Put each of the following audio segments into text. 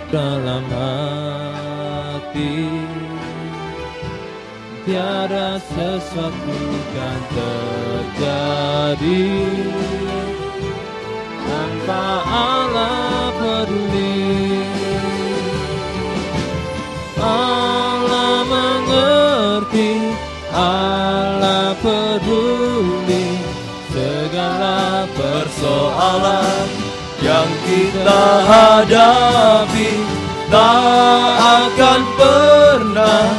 dalam hati, tiada sesuatu kan terjadi tanpa Allah peduli. Allah mengerti, Allah peduli segala persoalan yang kita hadapi, tak akan pernah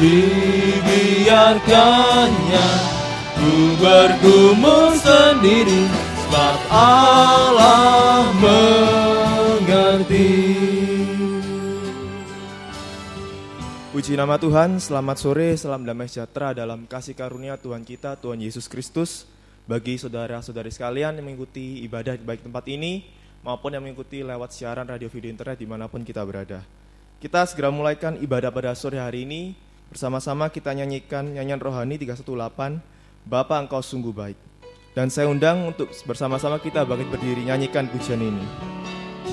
dibiarkannya ku bergumul sendiri, sebab Allah mengerti. Puji nama Tuhan, selamat sore, salam damai sejahtera dalam kasih karunia Tuhan kita, Tuhan Yesus Kristus. Bagi saudara-saudari sekalian yang mengikuti ibadah di baik tempat ini, maupun yang mengikuti lewat siaran radio video internet dimanapun kita berada. Kita segera mulaikan ibadah pada sore hari ini. Bersama-sama kita nyanyikan nyanyian rohani 318, Bapa Engkau Sungguh Baik. Dan saya undang untuk bersama-sama kita bangkit berdiri nyanyikan pujian ini.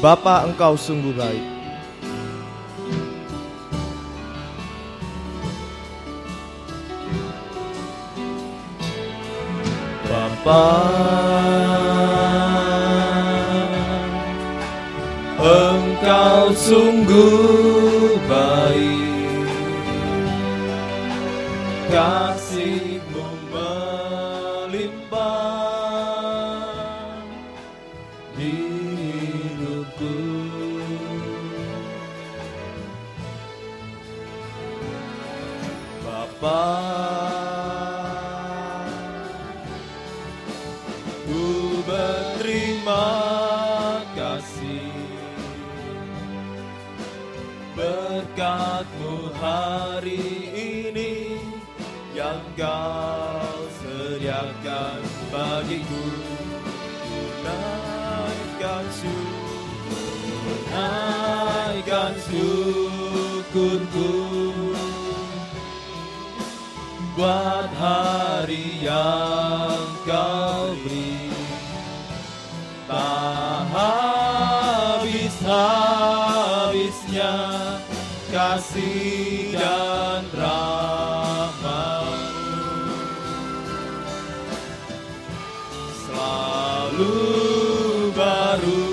Bapa Engkau Sungguh Baik. Bapa, Engkau sungguh baik, kasih-Mu melimpah di hidupku. Bapa, berkat-Mu hari ini yang Kau sediakan bagiku, naikkan syukurku buat hari yang Kau beri, tak habis-habisnya kasih dan rahmat-Mu, selalu baru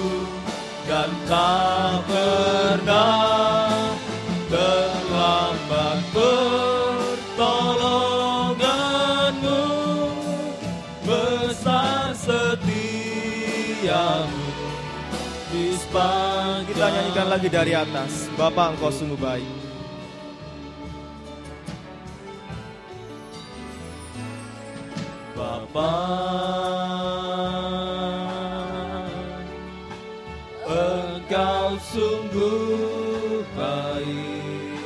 dan tak pernah terlambat pertolongan-Mu, besar setia-Mu. Kita nyanyikan lagi dari atas. Bapa Engkau sungguh baik. Bapa, Engkau sungguh baik,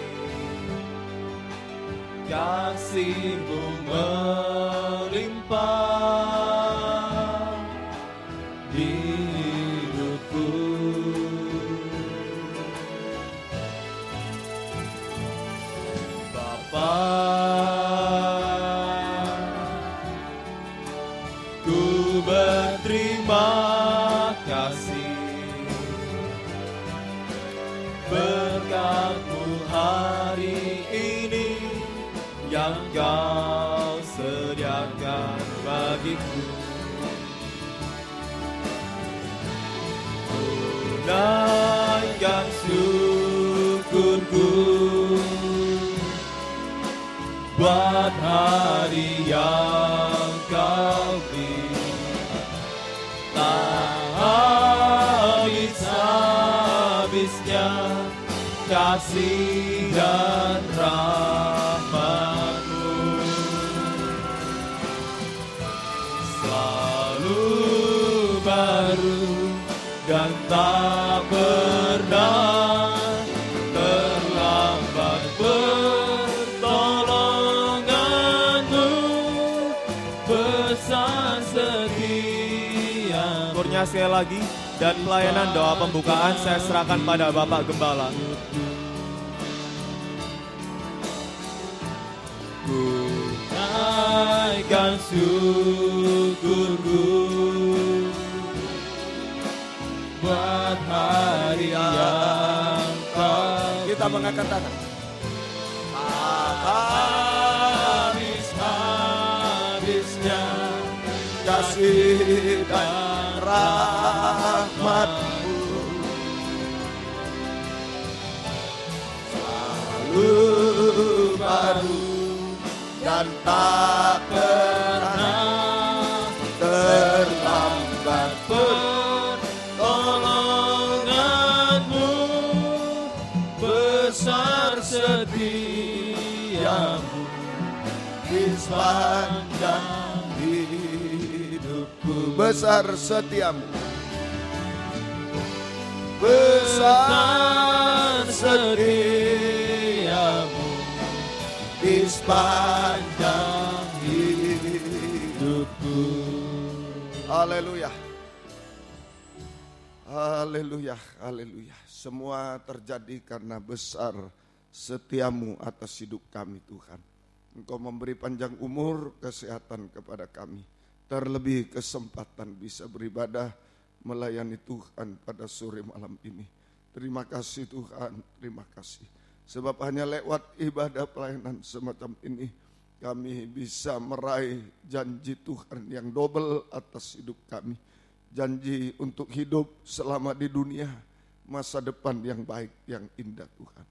kasih-Mu melimpah di hidupku. Bapa, ku berterima kasih, berkat-Mu hari ini yang Kau sediakan bagiku. Naikkan syukurku buat hari yang Kau beri, tak habis-habisnya kasih dan rahmat-Mu, selalu baru dan tak pernah terlambat pertolongan-Mu, besar setia. Kurnya sekali lagi, dan pelayanan doa pembukaan saya serahkan pada Bapak Gembala. Ku naikkan syukurku buat hari yang kita mengangkat tangan. Habis-habisnya Kasih dan rahmat-Mu selalu baru dan tak pernah terlambat. Pertolongan-Mu besar setiamu Di sepanjang hidupku besar setiamu, besar setiamu di sepanjang hidupku. Haleluya, haleluya, haleluya. Semua terjadi karena besar setiamu atas hidup kami Tuhan. Engkau memberi panjang umur, kesehatan kepada kami. Terlebih kesempatan bisa beribadah, melayani Tuhan pada sore malam ini. Terima kasih Tuhan, terima kasih. Sebab hanya lewat ibadah pelayanan semacam ini, kami bisa meraih janji Tuhan yang double atas hidup kami. Janji untuk hidup selama di dunia, masa depan yang baik, yang indah Tuhan.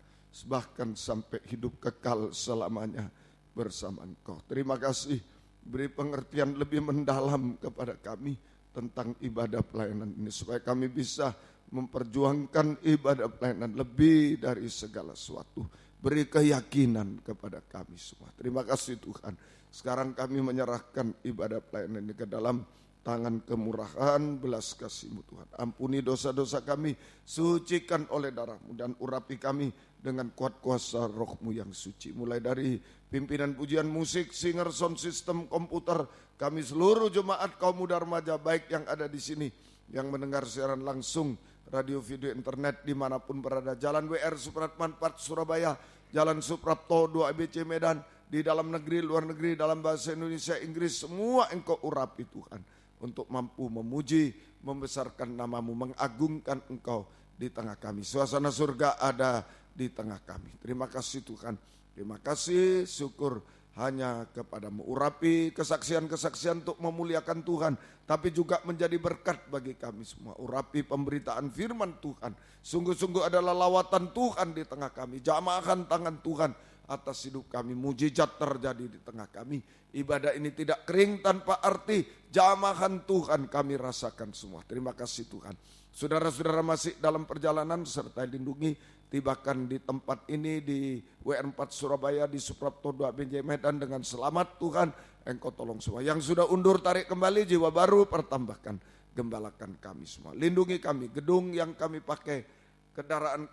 Bahkan sampai hidup kekal selamanya bersama Engkau. Terima kasih, beri pengertian lebih mendalam kepada kami tentang ibadah pelayanan ini, supaya kami bisa memperjuangkan ibadah pelayanan lebih dari segala sesuatu. Beri keyakinan kepada kami semua. Terima kasih Tuhan. Sekarang kami menyerahkan ibadah pelayanan ini ke dalam tangan kemurahan belas kasih-Mu Tuhan. Ampuni dosa-dosa kami, sucikan oleh darah-Mu, dan urapi kami dengan kuat kuasa Roh-Mu yang suci. Mulai dari pimpinan pujian musik, singer, sound system, komputer, kami seluruh jemaat kaum muda remaja baik yang ada di sini, yang mendengar siaran langsung, radio, video, internet dimanapun berada, Jalan WR Supratman 4 Surabaya, Jalan Suprapto 2 ABC Medan, di dalam negeri, luar negeri, dalam bahasa Indonesia, Inggris, semua Engkau urapi Tuhan, untuk mampu memuji, membesarkan nama-Mu, mengagungkan Engkau di tengah kami. Suasana surga ada di tengah kami. Terima kasih Tuhan. Terima kasih, syukur hanya kepada-Mu. Urapi kesaksian-kesaksian untuk memuliakan Tuhan, tapi juga menjadi berkat bagi kami semua. Urapi pemberitaan firman Tuhan. Sungguh-sungguh adalah lawatan Tuhan di tengah kami. Jamaahkan tangan Tuhan atas hidup kami. Mujizat terjadi di tengah kami. Ibadah ini tidak kering tanpa arti. Jamahan Tuhan kami rasakan semua. Terima kasih Tuhan. Saudara-saudara masih dalam perjalanan, serta lindungi, tibakan di tempat ini di WR4 Surabaya, di Suprapto 2 BJ Medan dengan selamat Tuhan. Engkau tolong semua. Yang sudah undur tarik kembali, jiwa baru pertambahkan. Gembalakan kami semua. Lindungi kami, gedung yang kami pakai, kendaraan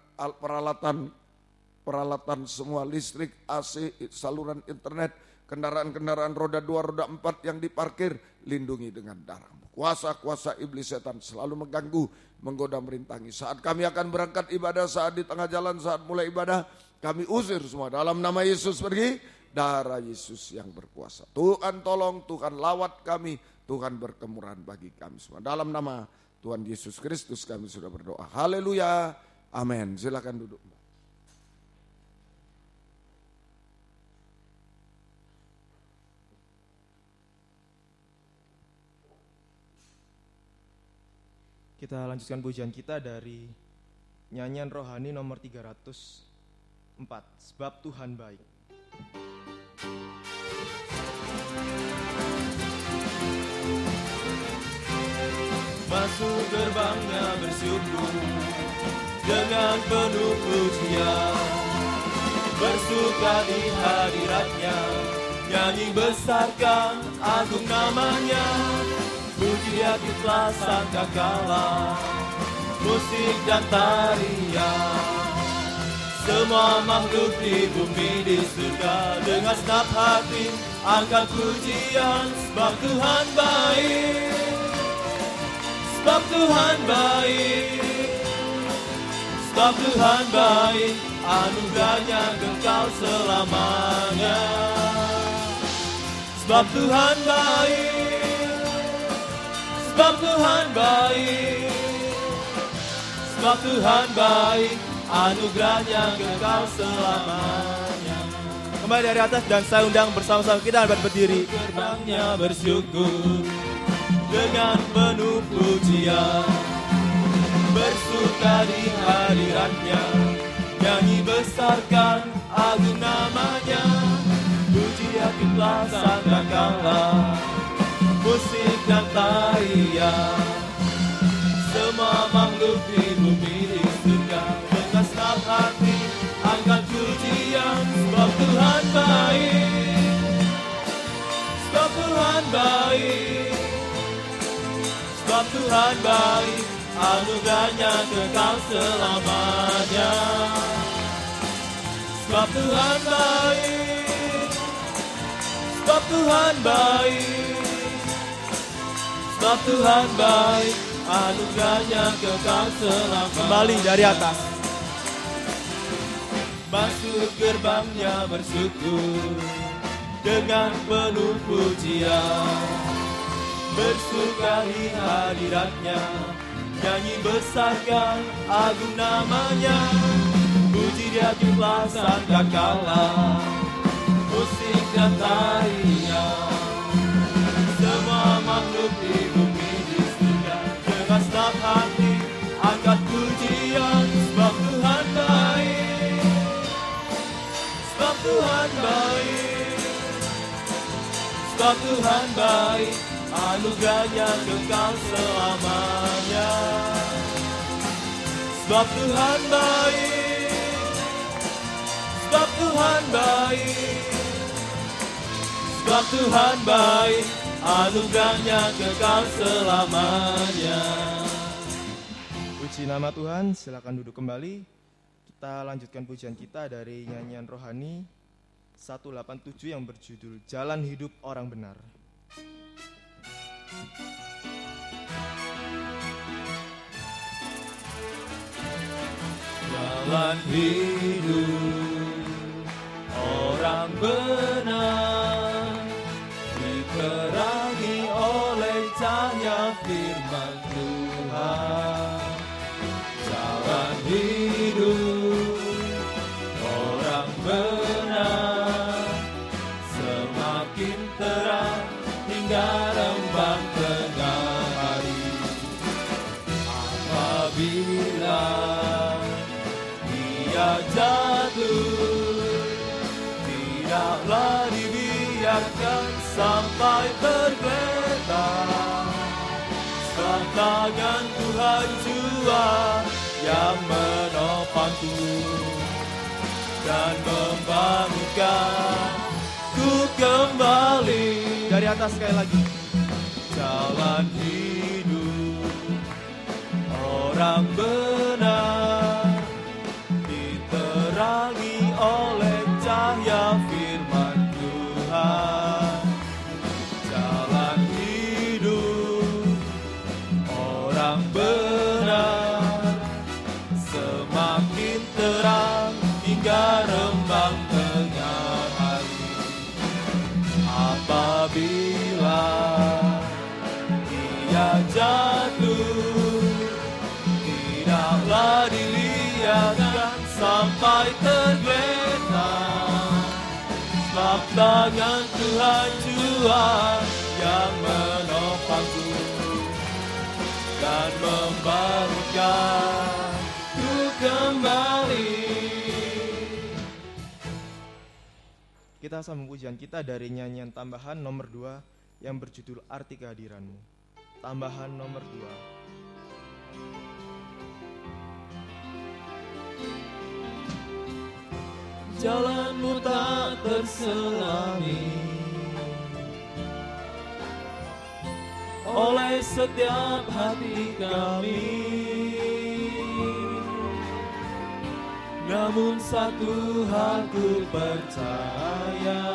peralatan semua, listrik, AC, saluran internet, kendaraan-kendaraan roda 2, roda 4 yang diparkir, lindungi dengan darah-Mu. Kuasa-kuasa iblis setan selalu mengganggu, menggoda, merintangi. Saat kami akan berangkat ibadah, saat di tengah jalan, saat mulai ibadah, kami usir semua dalam nama Yesus. Pergi, darah Yesus yang berkuasa. Tuhan tolong, Tuhan lawat kami, Tuhan berkemurahan bagi kami semua. Dalam nama Tuhan Yesus Kristus kami sudah berdoa. Haleluya, amin. Silakan duduk. Kita lanjutkan pujian kita dari nyanyian rohani nomor 304, Sebab Tuhan Baik. Masuk gerbangnya bersyukur dengan penuh pujian, bersuka di hadiratnya, nyanyi besarkan agung namanya. Puji ikhlas sangkakala, musik dan tarian, semua makhluk di bumi di surga dengan segenap hati angkat pujian. Sebab Tuhan baik, sebab Tuhan baik, sebab Tuhan baik, anugerahnya kekal selamanya. Sebab Tuhan baik, sebab Tuhan baik, Sebab Tuhan baik, anugerahnya kekal selamanya. Kembali dari atas dan saya undang bersama-sama kita berdiri. Gerbangnya bersyukur dengan penuh pujian, bersuka di hadiratnya, nyanyi besarkan agung namanya. Pujian kita sangkakala, musik dan tarian, semua makhluk di bumi di surga dengan senang hati angkat pujian. Sebab Tuhan baik, sebab Tuhan baik, sebab Tuhan baik, anugerahnya kekal selamanya. Sebab Tuhan baik, sebab Tuhan baik, sebab Tuhan baik, anugerahnya kekal selamanya. Kembali dari atas. Masuk gerbangnya bersyukur dengan penuh pujian, bersuka di hadiratnya, nyanyi besarkan agung namanya. Puji dia jumlah sangkakala, musik dan tarian, semua makhluk di bumi di surga dengan senang hati angkat pujian. Sebab Tuhan baik, sebab Tuhan baik, sebab Tuhan baik, anugerahnya kekal selamanya. Sebab Tuhan baik, sebab Tuhan baik, sebab Tuhan baik, anugerahnya kekal selamanya. Puji nama Tuhan, silakan duduk kembali. Kita lanjutkan pujian kita dari nyanyian rohani 187 yang berjudul Jalan Hidup Orang Benar. Jalan hidup orang benar diterangi oleh cahaya firman Tuhan. Jalan hidup orang benar semakin terang hingga rembang tengah hari. Apabila dia jatuh, tidaklah dibiarkan sampai tergeletak. Sebab tangan Tuhan jua yang menopangku dan membangunkanku kembali. Dari atas sekali lagi. Jalan hidup orang benar diterangi oleh cahaya firman Tuhan. Jalan hidup orang benar semakin terang hingga rembang tengah hari. Apabila dia jatuh, tidaklah dilihatkan sampai tergeletak. Sebab tangan Tuhan jua yang menopangku dan membangunkanku kembali. Kita sambung pujian kita dari nyanyian tambahan nomor 2 yang berjudul Arti Kehadiranmu. Tambahan nomor 2. Jalanmu tak terselangi oleh setiap hati kami, namun satu hal ku percaya,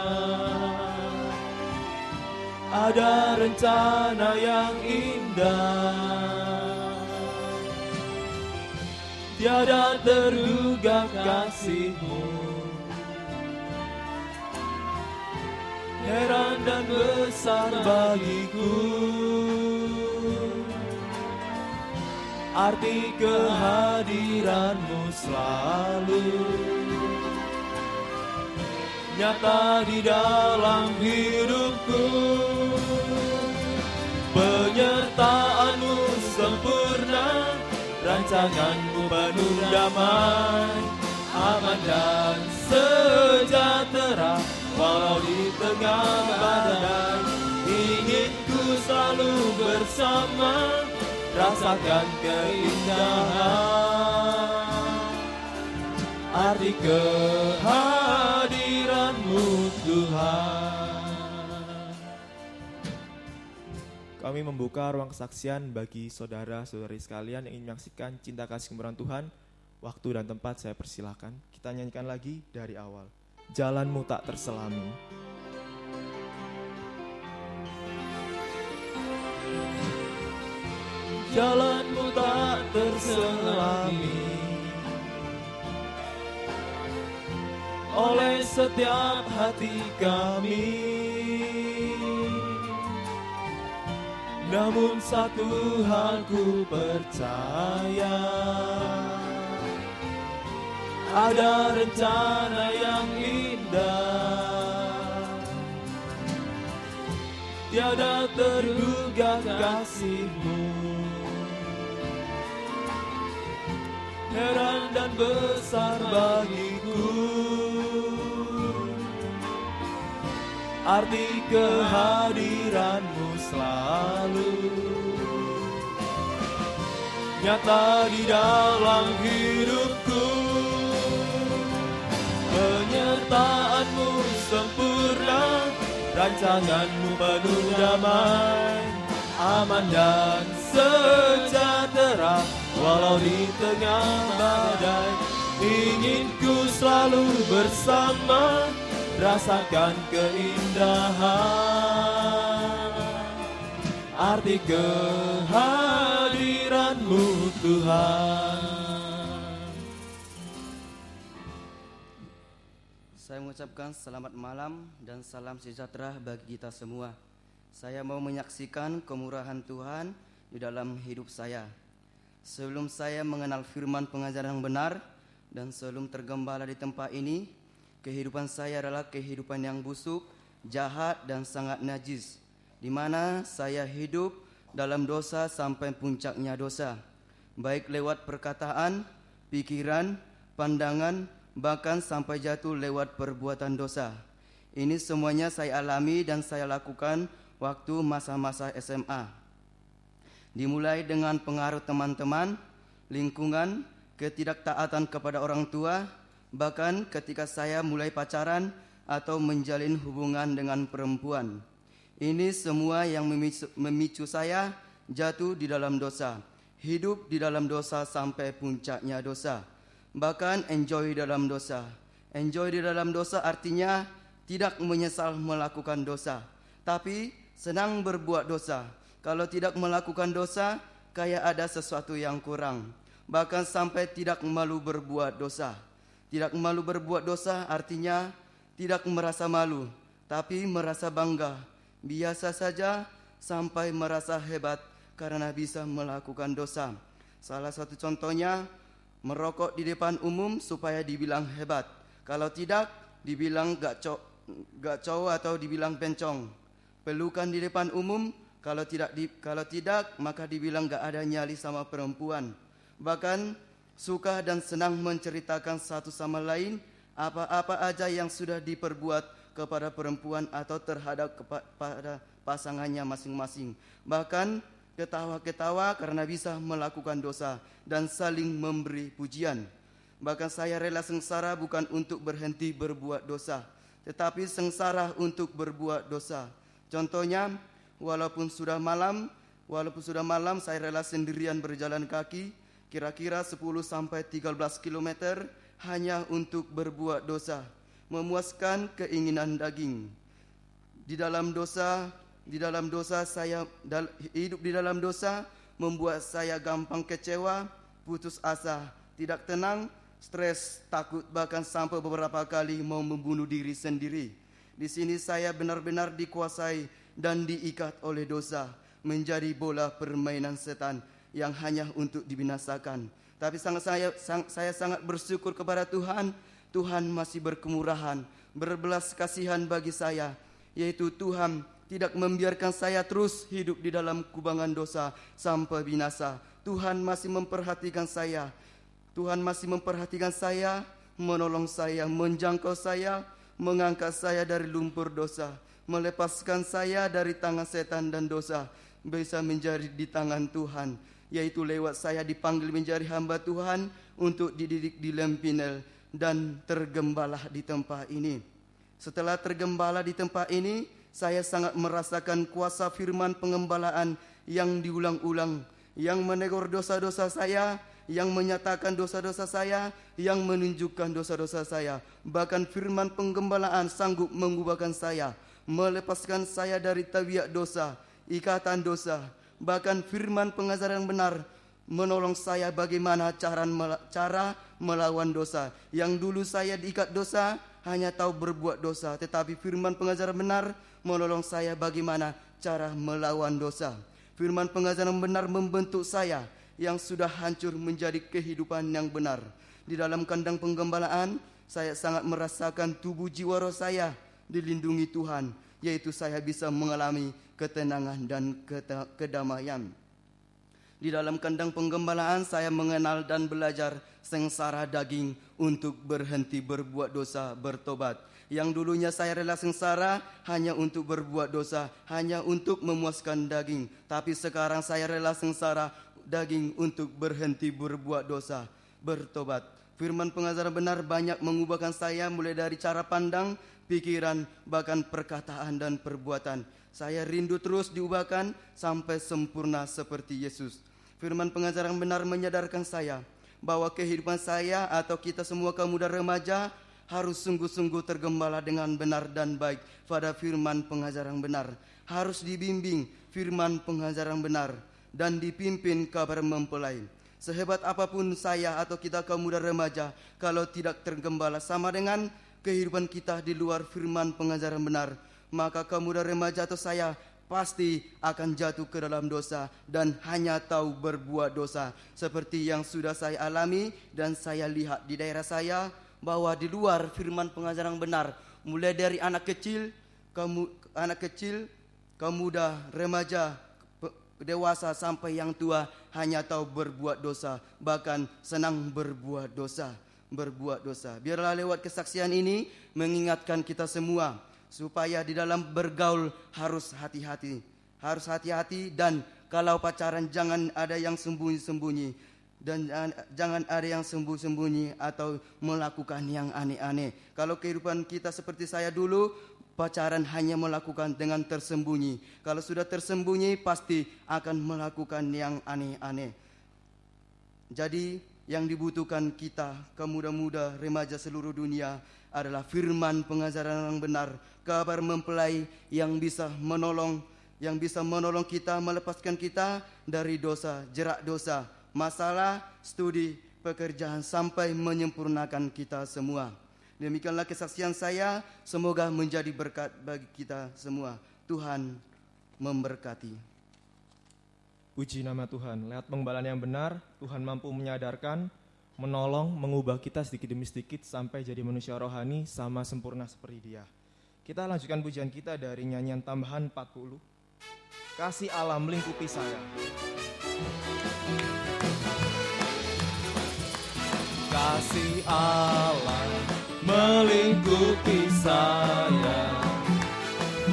ada rencana yang indah, tiada terduga kasih-Mu, heran dan besar bagiku. arti kehadiran-Mu selalu nyata di dalam hidupku. Penyertaan-Mu sempurna, rancangan-Mu penuh damai, aman dan sejahtera walau di tengah badai. Ingin ku selalu bersama, rasakan keindahan arti kehadiran-Mu Tuhan. Kami membuka ruang kesaksian bagi saudara-saudari sekalian yang ingin menyaksikan cinta kasih kemurahan Tuhan. Waktu dan tempat saya persilahkan. Kita nyanyikan lagi dari awal. Jalan-Mu tak terselami. Jalan-Mu tak terselami oleh setiap hati kami. Namun satu hal ku percaya, ada rencana yang indah, tiada terduga kasih-Mu, heran dan besar bagiku, arti kehadiran-Mu selalu nyata di dalam hidupku. Penyertaan-Mu sempurna, rancangan-Mu penuh damai, aman dan sejahtera walau di tengah badai. Ingin ku selalu bersama, rasakan keindahan arti kehadiran-Mu Tuhan. Saya mengucapkan selamat malam dan salam sejahtera bagi kita semua. Saya mau menyaksikan kemurahan Tuhan di dalam hidup saya. Sebelum saya mengenal firman pengajaran yang benar dan sebelum tergembala di tempat ini, kehidupan saya adalah kehidupan yang busuk, jahat dan sangat najis, di mana saya hidup dalam dosa sampai puncaknya dosa, baik lewat perkataan, pikiran, pandangan, bahkan sampai jatuh lewat perbuatan dosa. Ini semuanya saya alami dan saya lakukan waktu masa-masa SMA. Dimulai dengan pengaruh teman-teman, lingkungan, ketidaktaatan kepada orang tua, bahkan ketika saya mulai pacaran atau menjalin hubungan dengan perempuan. Ini semua yang memicu saya jatuh di dalam dosa, hidup di dalam dosa sampai puncaknya dosa, bahkan enjoy dalam dosa. Enjoy di dalam dosa artinya tidak menyesal melakukan dosa, tapi senang berbuat dosa. Kalau tidak melakukan dosa, kayak ada sesuatu yang kurang, bahkan sampai tidak malu berbuat dosa. Tidak malu berbuat dosa artinya tidak merasa malu, tapi merasa bangga, biasa saja sampai merasa hebat karena bisa melakukan dosa. Salah satu contohnya, merokok di depan umum supaya dibilang hebat. Kalau tidak, dibilang gak cowok atau dibilang bencong. Pelukan di depan umum, kalau tidak maka dibilang gak ada nyali sama perempuan. Bahkan suka dan senang menceritakan satu sama lain apa-apa aja yang sudah diperbuat kepada perempuan atau terhadap kepada pasangannya masing-masing. Bahkan ketawa-ketawa karena bisa melakukan dosa dan saling memberi pujian. Bahkan saya rela sengsara bukan untuk berhenti berbuat dosa, tetapi sengsara untuk berbuat dosa. Contohnya, walaupun sudah malam saya rela sendirian berjalan kaki kira-kira 10-13 km hanya untuk berbuat dosa, memuaskan keinginan daging. Hidup di dalam dosa membuat saya gampang kecewa, putus asa, tidak tenang, stres, takut, bahkan sampai beberapa kali mau membunuh diri sendiri. Di sini saya benar-benar dikuasai dan diikat oleh dosa, menjadi bola permainan setan yang hanya untuk dibinasakan. Tapi saya sangat bersyukur kepada Tuhan. Tuhan masih berkemurahan, berbelas kasihan bagi saya, yaitu Tuhan tidak membiarkan saya terus hidup di dalam kubangan dosa sampai binasa. Tuhan masih memperhatikan saya. Tuhan masih memperhatikan saya, menolong saya, menjangkau saya, mengangkat saya dari lumpur dosa, melepaskan saya dari tangan setan dan dosa, bisa menjadi di tangan Tuhan, yaitu lewat saya dipanggil menjadi hamba Tuhan untuk dididik di Lempinel dan tergembala di tempat ini. Setelah tergembala di tempat ini, saya sangat merasakan kuasa firman pengembalaan yang diulang-ulang, yang menegur dosa-dosa saya, yang menyatakan dosa-dosa saya, yang menunjukkan dosa-dosa saya. Bahkan firman penggembalaan sanggup mengubahkan saya, melepaskan saya dari tabiat dosa, ikatan dosa. Bahkan firman pengajaran benar menolong saya bagaimana cara melawan dosa. Yang dulu saya diikat dosa, hanya tahu berbuat dosa, tetapi firman pengajaran benar menolong saya bagaimana cara melawan dosa. Firman pengajaran benar membentuk saya yang sudah hancur menjadi kehidupan yang benar. Di dalam kandang penggembalaan, saya sangat merasakan tubuh jiwa roh saya dilindungi Tuhan, yaitu saya bisa mengalami ketenangan dan kedamaian. Di dalam kandang penggembalaan, saya mengenal dan belajar sengsara daging untuk berhenti berbuat dosa, bertobat. Yang dulunya saya rela sengsara hanya untuk berbuat dosa, hanya untuk memuaskan daging. Tapi sekarang saya rela sengsara daging untuk berhenti berbuat dosa, bertobat. Firman pengajaran benar banyak mengubahkan saya, mulai dari cara pandang, pikiran, bahkan perkataan dan perbuatan. Saya rindu terus diubahkan sampai sempurna seperti Yesus. Firman pengajaran benar menyadarkan saya bahwa kehidupan saya atau kita semua kaum muda remaja harus sungguh-sungguh tergembala dengan benar dan baik pada firman pengajaran benar. Harus dibimbing firman pengajaran benar dan dipimpin kabar mempelai. Sehebat apapun saya atau kita kaum muda remaja, kalau tidak tergembala sama dengan kehidupan kita di luar firman pengajaran benar, maka kaum muda remaja atau saya pasti akan jatuh ke dalam dosa dan hanya tahu berbuat dosa. Seperti yang sudah saya alami dan saya lihat di daerah saya, bahwa di luar firman pengajaran benar, mulai dari anak kecil, kaum muda, remaja, dewasa sampai yang tua hanya tahu berbuat dosa, bahkan senang berbuat dosa. Biarlah lewat kesaksian ini mengingatkan kita semua supaya di dalam bergaul harus hati-hati dan kalau pacaran jangan ada yang sembunyi-sembunyi. Dan jangan ada yang sembunyi atau melakukan yang aneh-aneh. Kalau kehidupan kita seperti saya dulu, pacaran hanya melakukan dengan tersembunyi. Kalau sudah tersembunyi, pasti akan melakukan yang aneh-aneh. Jadi, yang dibutuhkan kita, kaum muda-muda remaja seluruh dunia, adalah firman pengajaran yang benar, kabar mempelai yang bisa menolong kita, melepaskan kita dari dosa, jerat dosa, masalah, studi, pekerjaan, sampai menyempurnakan kita semua. Demikianlah kesaksian saya, semoga menjadi berkat bagi kita semua. Tuhan memberkati. Puji nama Tuhan. Lewat penggembalaan yang benar, Tuhan mampu menyadarkan, menolong, mengubah kita sedikit demi sedikit sampai jadi manusia rohani sama sempurna seperti Dia. Kita lanjutkan pujian kita dari nyanyian tambahan 40. Kasih Allah melingkupi saya. Kasih Allah melingkupi saya,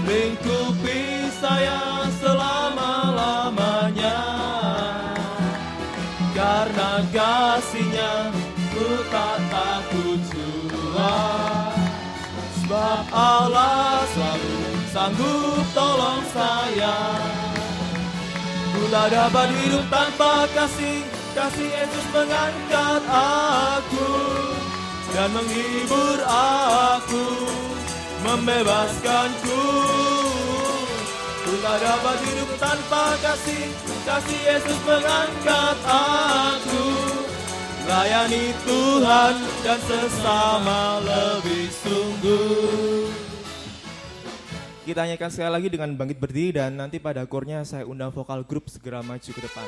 lingkupi saya selama-lamanya. Karena kasih-Nya ku tak takut jua, sebab Allah selalu sanggup tolong saya. Ku tak dapat hidup tanpa kasih Yesus mengangkat aku dan menghibur aku, membebaskanku. Ku tak dapat hidup tanpa kasih Yesus mengangkat aku, layani Tuhan dan sesama lebih sungguh. Kita nyanyikan sekali lagi dengan bangkit berdiri dan nanti pada akornya saya undang vokal grup segera maju ke depan.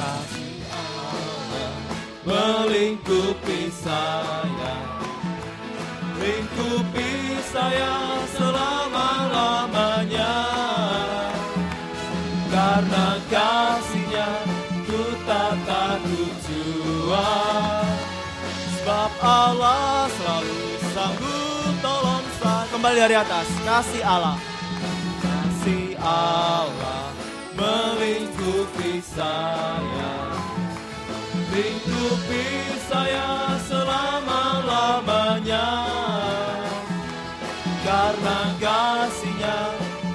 kasih Allah melingkupi saya, lingkupi saya selama-lamanya. Karena kasih-Nya ku tak takut jua, sebab Allah selalu sanggup tolong saya. Kembali dari atas, kasih Allah. Kasih Allah melingkupi saya, lingkupi saya selama-lamanya. Karena kasih-Nya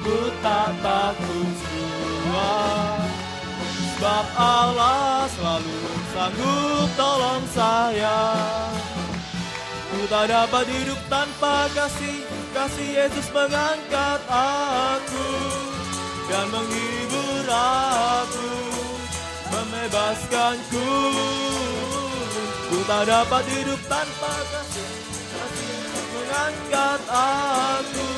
ku tak takut jua, sebab Allah selalu sanggup tolong saya. Ku tak dapat hidup tanpa kasih, kasih Yesus mengangkat aku dan menghibur aku, membebaskanku. Ku tak dapat hidup tanpa kasih, kasih Yesus mengangkat aku,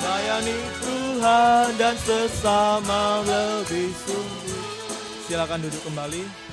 layani Tuhan dan sesama lebih sungguh. Silakan duduk kembali.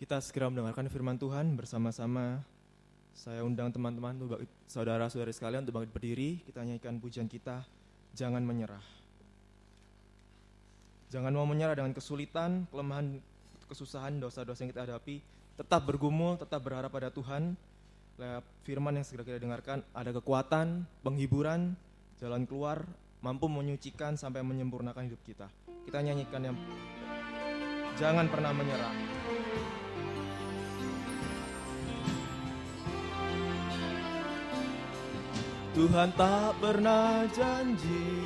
kita segera mendengarkan firman Tuhan bersama-sama. Saya undang teman-teman, saudara-saudari sekalian untuk bangkit berdiri. Kita nyanyikan pujian kita, Jangan Menyerah. Jangan mau menyerah dengan kesulitan, kelemahan, kesusahan, dosa-dosa yang kita hadapi. Tetap bergumul, tetap berharap pada Tuhan. Lewat firman yang segera kita dengarkan, ada kekuatan, penghiburan, jalan keluar, mampu menyucikan sampai menyempurnakan hidup kita. Kita nyanyikan yang Jangan Pernah Menyerah. Tuhan tak pernah janji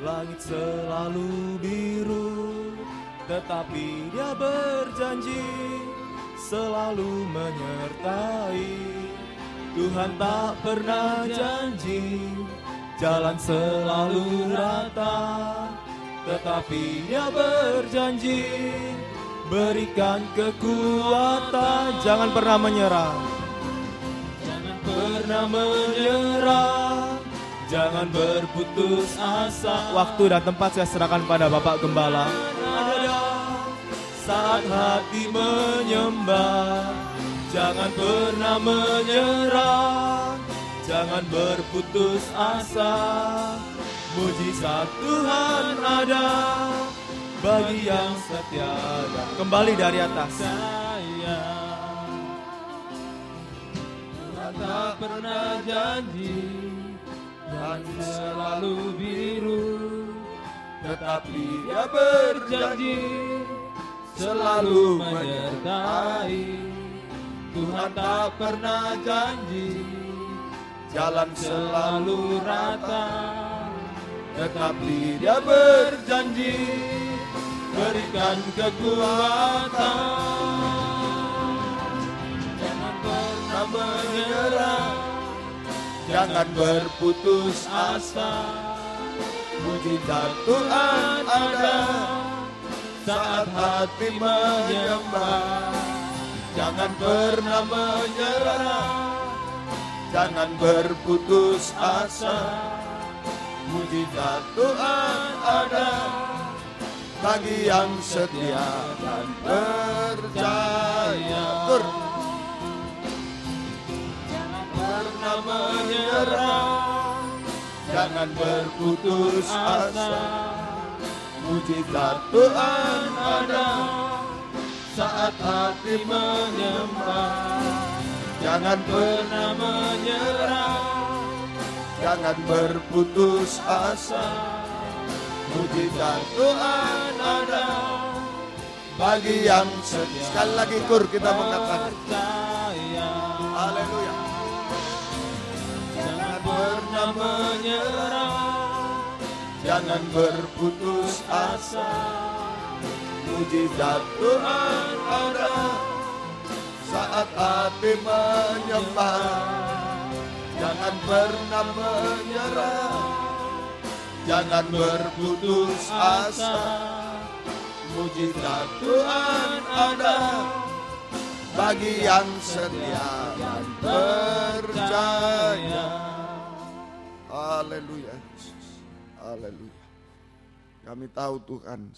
langit selalu biru, tetapi Dia berjanji selalu menyertai. Tuhan tak pernah janji jalan selalu rata, tetapi Dia berjanji berikan kekuatan. Jangan pernah menyerah, jangan pernah menyerah, jangan berputus asa. Waktu dan tempat saya serahkan pada Bapak Gembala. Ada saat hati menyembah, jangan pernah menyerah, jangan berputus asa. Mujizat Tuhan ada bagi yang setia. Kembali dari atas. Tuhan tak pernah janji dan selalu biru, tetapi Dia berjanji selalu menyertai. Tuhan tak pernah janji jalan selalu rata, tetapi Dia berjanji berikan kekuatan. Jangan pernah menyerah, jangan berputus asa. Mujizat Tuhan ada saat hati menyembah. Jangan pernah menyerah, jangan berputus asa. Mujizat Tuhan ada bagi yang setia dan percaya. Jangan pernah menyerah, jangan berputus asa. Mujizat Tuhan ada saat hati menyembah. Jangan pernah menyerah, jangan berputus asa. Mujizat Tuhan ada bagi yang setia. Sekali lagi kita mengatakan haleluya. Jangan pernah menyerah, jangan berputus asa. Mujizat Tuhan ada saat hati menyembah. Jangan pernah menyerah, jangan berputus asa. Mujizat Tuhan ada bagi yang setia dan percaya. Haleluya. Haleluya. Kami tahu Tuhan,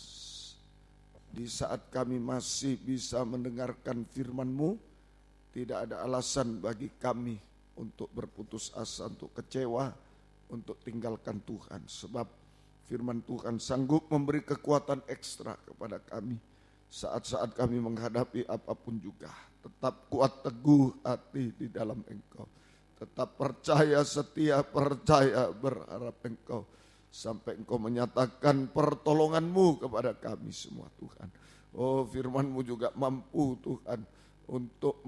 di saat kami masih bisa mendengarkan firman-Mu, tidak ada alasan bagi kami untuk berputus asa, untuk kecewa, untuk tinggalkan Tuhan. Sebab firman Tuhan sanggup memberi kekuatan ekstra kepada kami saat-saat kami menghadapi apapun juga. Tetap kuat teguh hati di dalam Engkau. Tetap percaya, setia, percaya, berharap Engkau. Sampai Engkau menyatakan pertolongan-Mu kepada kami semua Tuhan. Oh, firman-Mu juga mampu Tuhan untuk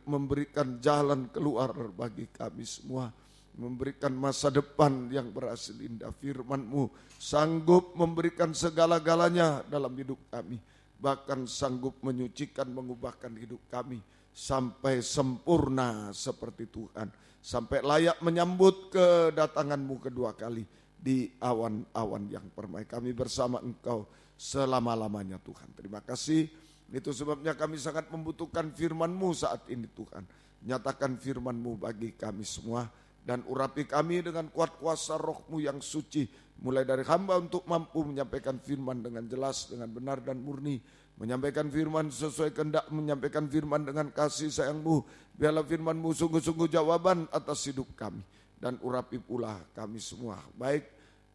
memberikan jalan keluar bagi kami semua. Memberikan masa depan yang berhasil indah. Firman-Mu sanggup memberikan segala-galanya dalam hidup kami. Bahkan sanggup menyucikan, mengubahkan hidup kami. Sampai sempurna seperti Tuhan. Sampai layak menyambut kedatangan-Mu kedua kali. Di awan-awan yang permai. Kami bersama Engkau selama-lamanya Tuhan. Terima kasih. Itu sebabnya kami sangat membutuhkan firman-Mu saat ini Tuhan. Nyatakan firman-Mu bagi kami semua. Dan urapi kami dengan kuat kuasa Roh-Mu yang suci. Mulai dari hamba untuk mampu menyampaikan firman dengan jelas, dengan benar dan murni. menyampaikan firman sesuai kehendak, menyampaikan firman dengan kasih sayang-Mu. Biarlah firman-Mu sungguh-sungguh jawaban atas hidup kami. Dan urapi pula kami semua, baik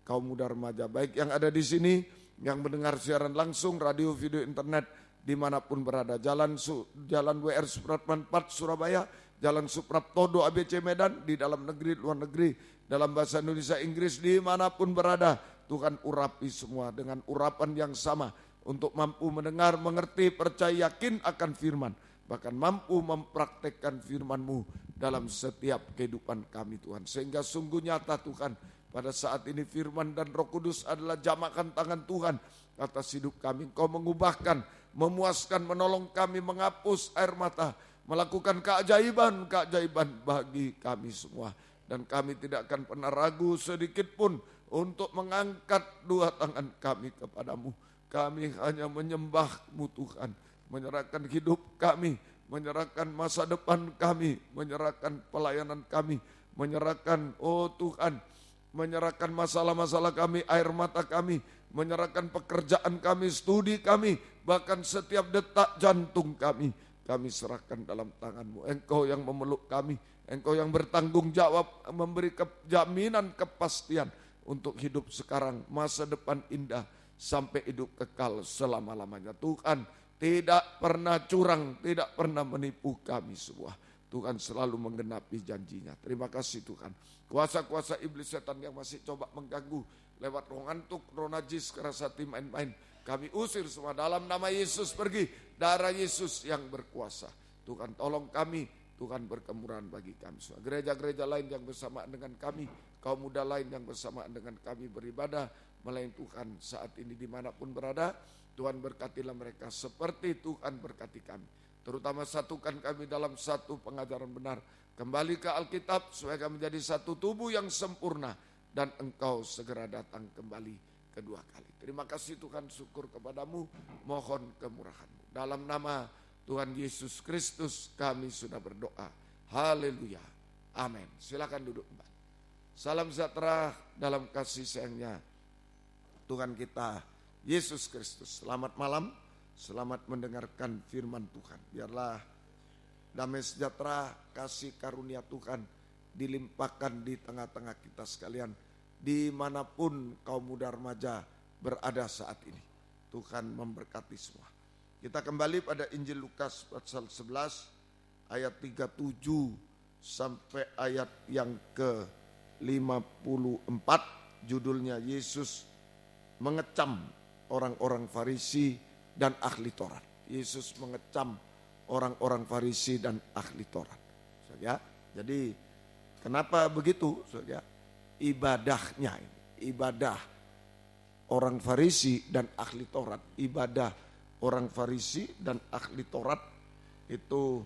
kaum muda remaja, baik yang ada di sini, yang mendengar siaran langsung, radio, video, internet, dimanapun berada. Jalan WR Supratman 4 Surabaya, Jalan Supraptodo ABC Medan, di dalam negeri, luar negeri, dalam bahasa Indonesia, Inggris, dimanapun berada. Tuhan urapi semua dengan urapan yang sama, untuk mampu mendengar, mengerti, percaya, yakin akan firman, bahkan mampu mempraktekkan firman-Mu dalam setiap kehidupan kami Tuhan. Sehingga sungguh nyata Tuhan, pada saat ini firman dan Roh Kudus adalah jamakan tangan Tuhan atas hidup kami. Engkau mengubahkan, memuaskan, menolong kami, menghapus air mata, melakukan keajaiban-keajaiban bagi kami semua. Dan kami tidak akan pernah ragu sedikit pun untuk mengangkat dua tangan kami kepadamu. Kami hanya menyembah-Mu Tuhan, menyerahkan hidup kami, menyerahkan masa depan kami, menyerahkan pelayanan kami, menyerahkan, oh Tuhan, menyerahkan masalah-masalah kami, air mata kami, menyerahkan pekerjaan kami, studi kami, bahkan setiap detak jantung kami serahkan dalam tangan-Mu. Engkau yang memeluk kami, Engkau yang bertanggung jawab, memberi jaminan kepastian untuk hidup sekarang, masa depan indah, sampai hidup kekal selama-lamanya. Tuhan tidak pernah curang, tidak pernah menipu kami semua. Tuhan selalu menggenapi janjinya. Terima kasih Tuhan. Kuasa-kuasa iblis setan yang masih coba mengganggu lewat roh ngantuk, roh najis, keras hati, main-main, kami usir semua dalam nama Yesus. Pergi, darah Yesus yang berkuasa. Tuhan tolong kami, Tuhan berkemurahan bagi kami semua. Gereja-gereja lain yang bersamaan dengan kami, kaum muda lain yang bersamaan dengan kami beribadah melayani Tuhan saat ini dimanapun berada, Tuhan berkatilah mereka seperti Tuhan berkati kami. Terutama satukan kami dalam satu pengajaran benar. Kembali ke Alkitab supaya kami menjadi satu tubuh yang sempurna. Dan Engkau segera datang kembali kedua kali. Terima kasih Tuhan, syukur kepadamu, mohon kemurahan-Mu. Dalam nama Tuhan Yesus Kristus kami sudah berdoa. Haleluya. Amin. Silakan duduk kembali. Salam sejahtera dalam kasih sayangnya Tuhan kita Yesus Kristus. Selamat malam. Selamat mendengarkan firman Tuhan. Biarlah damai sejahtera, kasih karunia Tuhan dilimpahkan di tengah-tengah kita sekalian, dimanapun kaum muda remaja berada saat ini. Tuhan memberkati semua. Kita kembali pada Injil Lukas pasal 11 ayat 37 sampai ayat yang ke-54. Judulnya Yesus mengecam orang-orang Farisi dan ahli Taurat. Yesus mengecam orang-orang Farisi dan ahli Taurat. Saudara, jadi kenapa begitu? Saudara, ibadahnya, ibadah orang Farisi dan ahli Taurat, ibadah orang Farisi dan ahli Taurat itu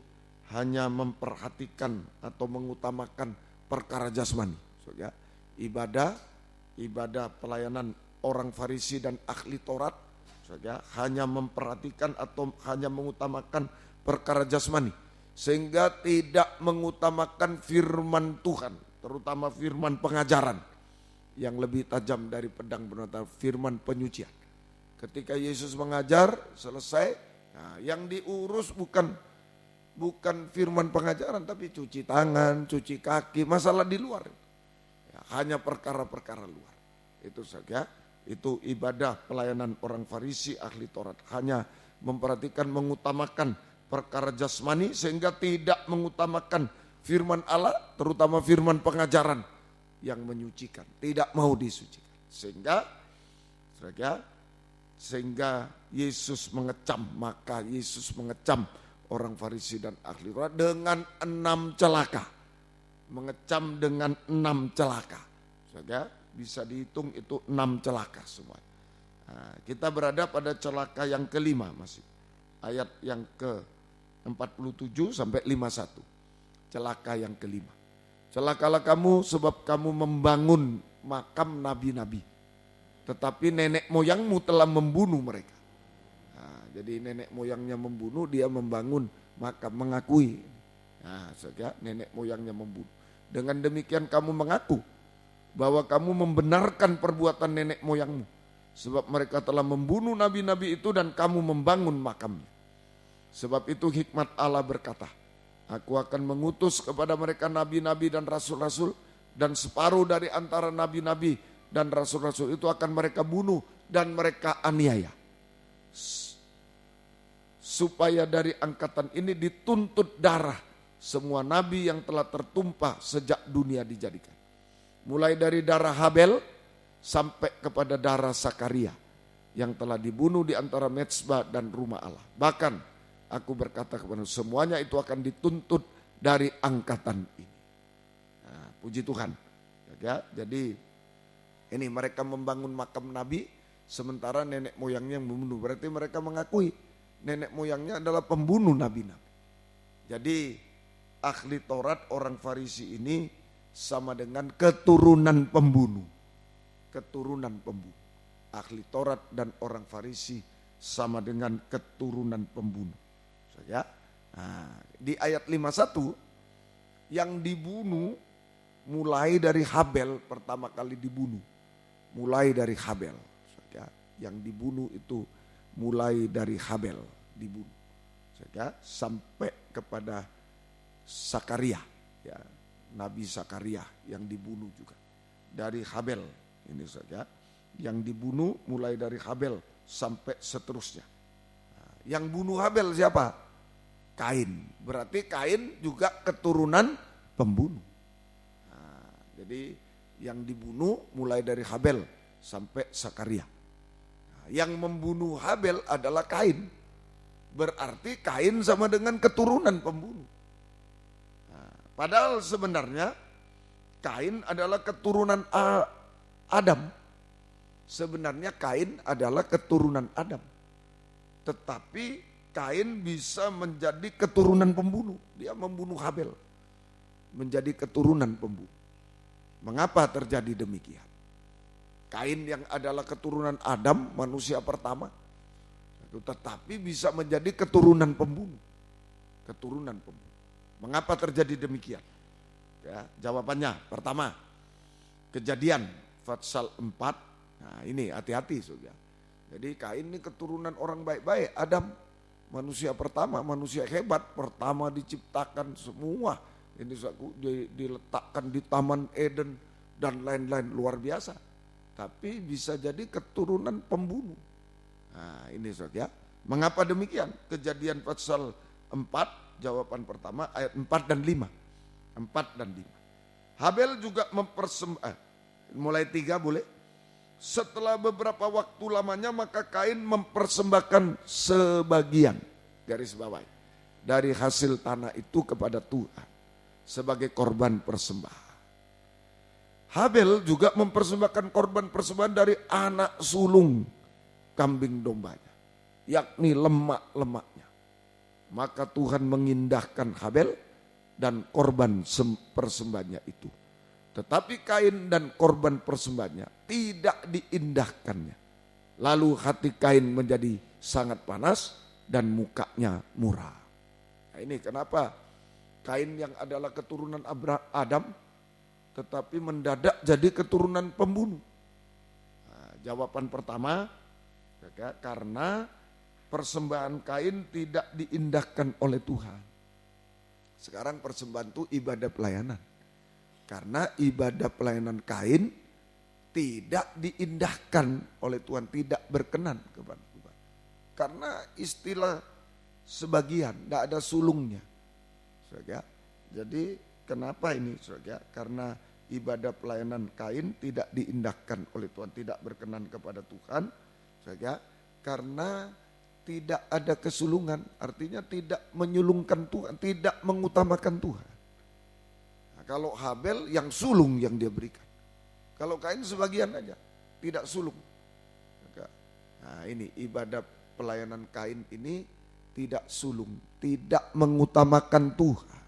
hanya memperhatikan atau mengutamakan perkara jasmani. Saudara, ibadah pelayanan orang Farisi dan ahli Taurat, saudara, hanya memperhatikan atau hanya mengutamakan perkara jasmani, sehingga tidak mengutamakan firman Tuhan, terutama firman pengajaran yang lebih tajam dari pedang bermata, firman penyucian. Ketika Yesus mengajar selesai, nah, yang diurus bukan firman pengajaran, tapi cuci tangan, cuci kaki, masalah di luar, ya, hanya perkara-perkara luar. Itu saja. Itu ibadah pelayanan orang Farisi ahli Taurat, hanya memperhatikan, mengutamakan perkara jasmani, sehingga tidak mengutamakan firman Allah, terutama firman pengajaran yang menyucikan, tidak mau disucikan. Sehingga Yesus mengecam, maka Yesus mengecam orang Farisi dan ahli Taurat dengan 6 celaka. Mengecam dengan 6 celaka. Saudara, bisa dihitung itu 6 celaka semua. Nah, kita berada pada celaka yang kelima masih. Ayat yang ke-47 sampai 51. Celaka yang kelima. Celakalah kamu sebab kamu membangun makam nabi-nabi, tetapi nenek moyangmu telah membunuh mereka. Nah, jadi nenek moyangnya membunuh, dia membangun makam, mengakui. Nah, saja nenek moyangnya membunuh. Dengan demikian kamu mengaku bahwa kamu membenarkan perbuatan nenek moyangmu, Sebab mereka telah membunuh nabi-nabi itu dan kamu membangun makamnya. Sebab itu hikmat Allah berkata, aku akan mengutus kepada mereka nabi-nabi dan rasul-rasul, dan separuh dari antara nabi-nabi dan rasul-rasul itu akan mereka bunuh dan mereka aniaya. Supaya dari angkatan ini dituntut darah semua nabi yang telah tertumpah sejak dunia dijadikan. Mulai dari darah Habel sampai kepada darah Sakaria yang telah dibunuh di antara mezbah dan rumah Allah. Bahkan aku berkata kepada semuanya itu akan dituntut dari angkatan ini. Nah, puji Tuhan. Ya, jadi ini mereka membangun makam nabi sementara nenek moyangnya yang membunuh. Berarti mereka mengakui nenek moyangnya adalah pembunuh nabi-nabi. Jadi ahli Taurat orang Farisi ini sama dengan keturunan pembunuh. Keturunan pembunuh. Ahli Taurat dan orang Farisi sama dengan keturunan pembunuh. Ya. Nah, di ayat 51 yang dibunuh mulai dari Habel pertama kali dibunuh. Mulai dari Habel. Ya. Yang dibunuh itu mulai dari Habel dibunuh. Ya. Sampai kepada Sakaria. Ya. Nabi Sakaria yang dibunuh juga. Dari Habel ini saja. Yang dibunuh mulai dari Habel sampai seterusnya. Nah, yang bunuh Habel siapa? Kain. Berarti Kain juga keturunan pembunuh. Nah, jadi yang dibunuh mulai dari Habel sampai Sakaria. Nah, yang membunuh Habel adalah Kain. Berarti Kain sama dengan keturunan pembunuh. Nah, padahal sebenarnya Kain adalah keturunan Adam. Sebenarnya Kain adalah keturunan Adam. Tetapi Kain bisa menjadi keturunan pembunuh. Dia membunuh Habel. Menjadi keturunan pembunuh. Mengapa terjadi demikian? Kain yang adalah keturunan Adam, manusia pertama. Tetapi bisa menjadi keturunan pembunuh. Keturunan pembunuh. Mengapa terjadi demikian? Ya, jawabannya pertama, Kejadian pasal 4. Nah ini hati-hati saudara. Jadi Kain ini keturunan orang baik-baik. Adam manusia pertama, manusia hebat, pertama diciptakan semua. Ini diletakkan di Taman Eden dan lain-lain luar biasa. Tapi bisa jadi keturunan pembunuh. Nah ini saudara. Mengapa demikian? Kejadian pasal 4, jawaban pertama ayat 4 dan 5. 4 dan 5. Habel juga mulai 3 boleh. Setelah beberapa waktu lamanya maka Kain mempersembahkan sebagian, garis bawahi, dari hasil tanah itu kepada Tuhan sebagai korban persembahan. Habel juga mempersembahkan korban persembahan dari anak sulung kambing dombanya, yakni lemak-lemaknya. Maka Tuhan mengindahkan Habel dan korban persembahannya itu. Tetapi Kain dan korban persembahannya tidak diindahkannya. Lalu hati Kain menjadi sangat panas dan mukanya muram. Nah ini kenapa Kain yang adalah keturunan Adam tetapi mendadak jadi keturunan pembunuh. Nah, jawaban pertama, karena persembahan Kain tidak diindahkan oleh Tuhan. Sekarang persembahan itu ibadah pelayanan. Karena ibadah pelayanan Kain tidak diindahkan oleh Tuhan, tidak berkenan kepada Tuhan. Karena istilah sebagian, tidak ada sulungnya. Saudara. Jadi kenapa ini saudara? Karena ibadah pelayanan Kain tidak diindahkan oleh Tuhan, tidak berkenan kepada Tuhan. Saudara. Karena tidak ada kesulungan, artinya tidak menyulungkan Tuhan, tidak mengutamakan Tuhan. Kalau Habel yang sulung yang dia berikan. Kalau Kain sebagian aja, tidak sulung. Nah ini ibadah pelayanan Kain ini tidak sulung, tidak mengutamakan Tuhan.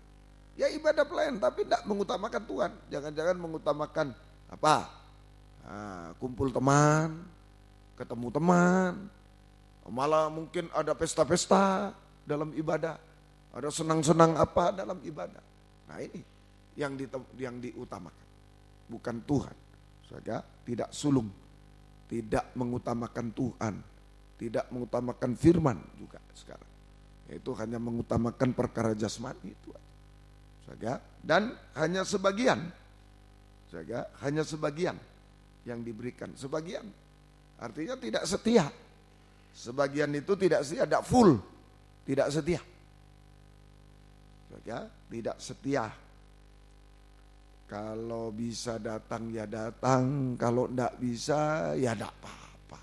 Ya ibadah pelayanan tapi tidak mengutamakan Tuhan. Jangan-jangan mengutamakan apa? Nah, kumpul teman, ketemu teman. Malah mungkin ada pesta-pesta dalam ibadah. Ada senang-senang apa dalam ibadah. Nah ini yang diutamakan, bukan Tuhan. Saja tidak sulung, tidak mengutamakan Tuhan, tidak mengutamakan firman juga sekarang. Itu hanya mengutamakan perkara jasmani itu saja. Dan hanya sebagian saja, hanya sebagian yang diberikan. Sebagian artinya tidak setia. Sebagian itu tidak setia, tidak full, tidak setia. Saja, tidak setia. Kalau bisa datang ya datang, kalau tidak bisa ya tidak apa-apa,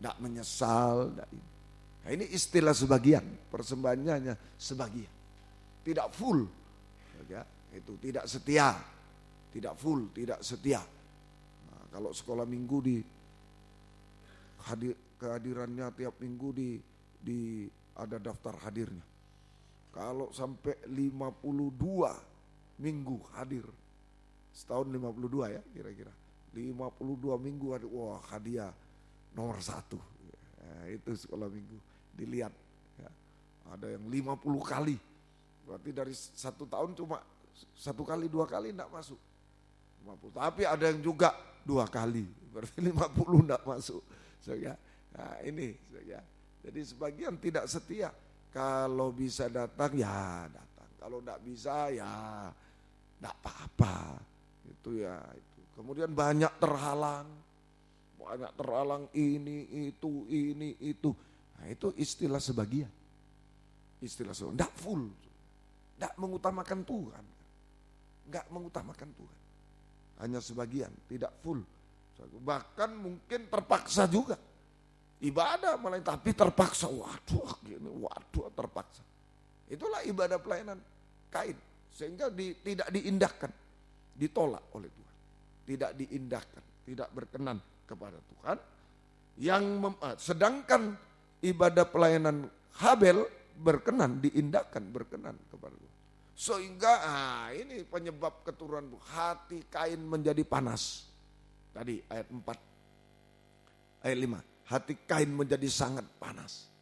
tidak menyesal. Nah, ini istilah sebagian, persembahannya hanya sebagian, tidak full, ya, itu tidak setia, tidak full, tidak setia. Nah, kalau sekolah minggu kehadirannya tiap minggu ada daftar hadirnya. Kalau sampai 52 minggu hadir, setahun 52 ya kira-kira, 52 minggu ada, wah hadiah nomor 1. Nah, itu sekolah minggu dilihat ya. Ada yang 50 kali, berarti dari 1 tahun cuma 1 kali 2 kali enggak masuk 50. Tapi ada yang juga 2 kali, berarti 50 enggak masuk. Nah ini jadi sebagian tidak setia. Kalau bisa datang ya datang, kalau enggak bisa ya enggak apa-apa. Itu ya itu. Kemudian banyak terhalang ini itu. Nah itu istilah sebagian. Istilah sebagian, enggak full. Enggak mengutamakan Tuhan. Enggak mengutamakan Tuhan. Hanya sebagian, tidak full. Bahkan mungkin terpaksa juga. Ibadah malah tapi terpaksa. Waduh terpaksa. Itulah ibadah pelayanan Kain. Sehingga tidak diindahkan. Ditolak oleh Tuhan, tidak diindahkan, tidak berkenan kepada Tuhan. Sedangkan ibadah pelayanan Habel berkenan, diindahkan, berkenan kepada Tuhan. Sehingga ini penyebab keturunan hati Kain menjadi panas. Tadi ayat 4, ayat 5, hati Kain menjadi sangat panas.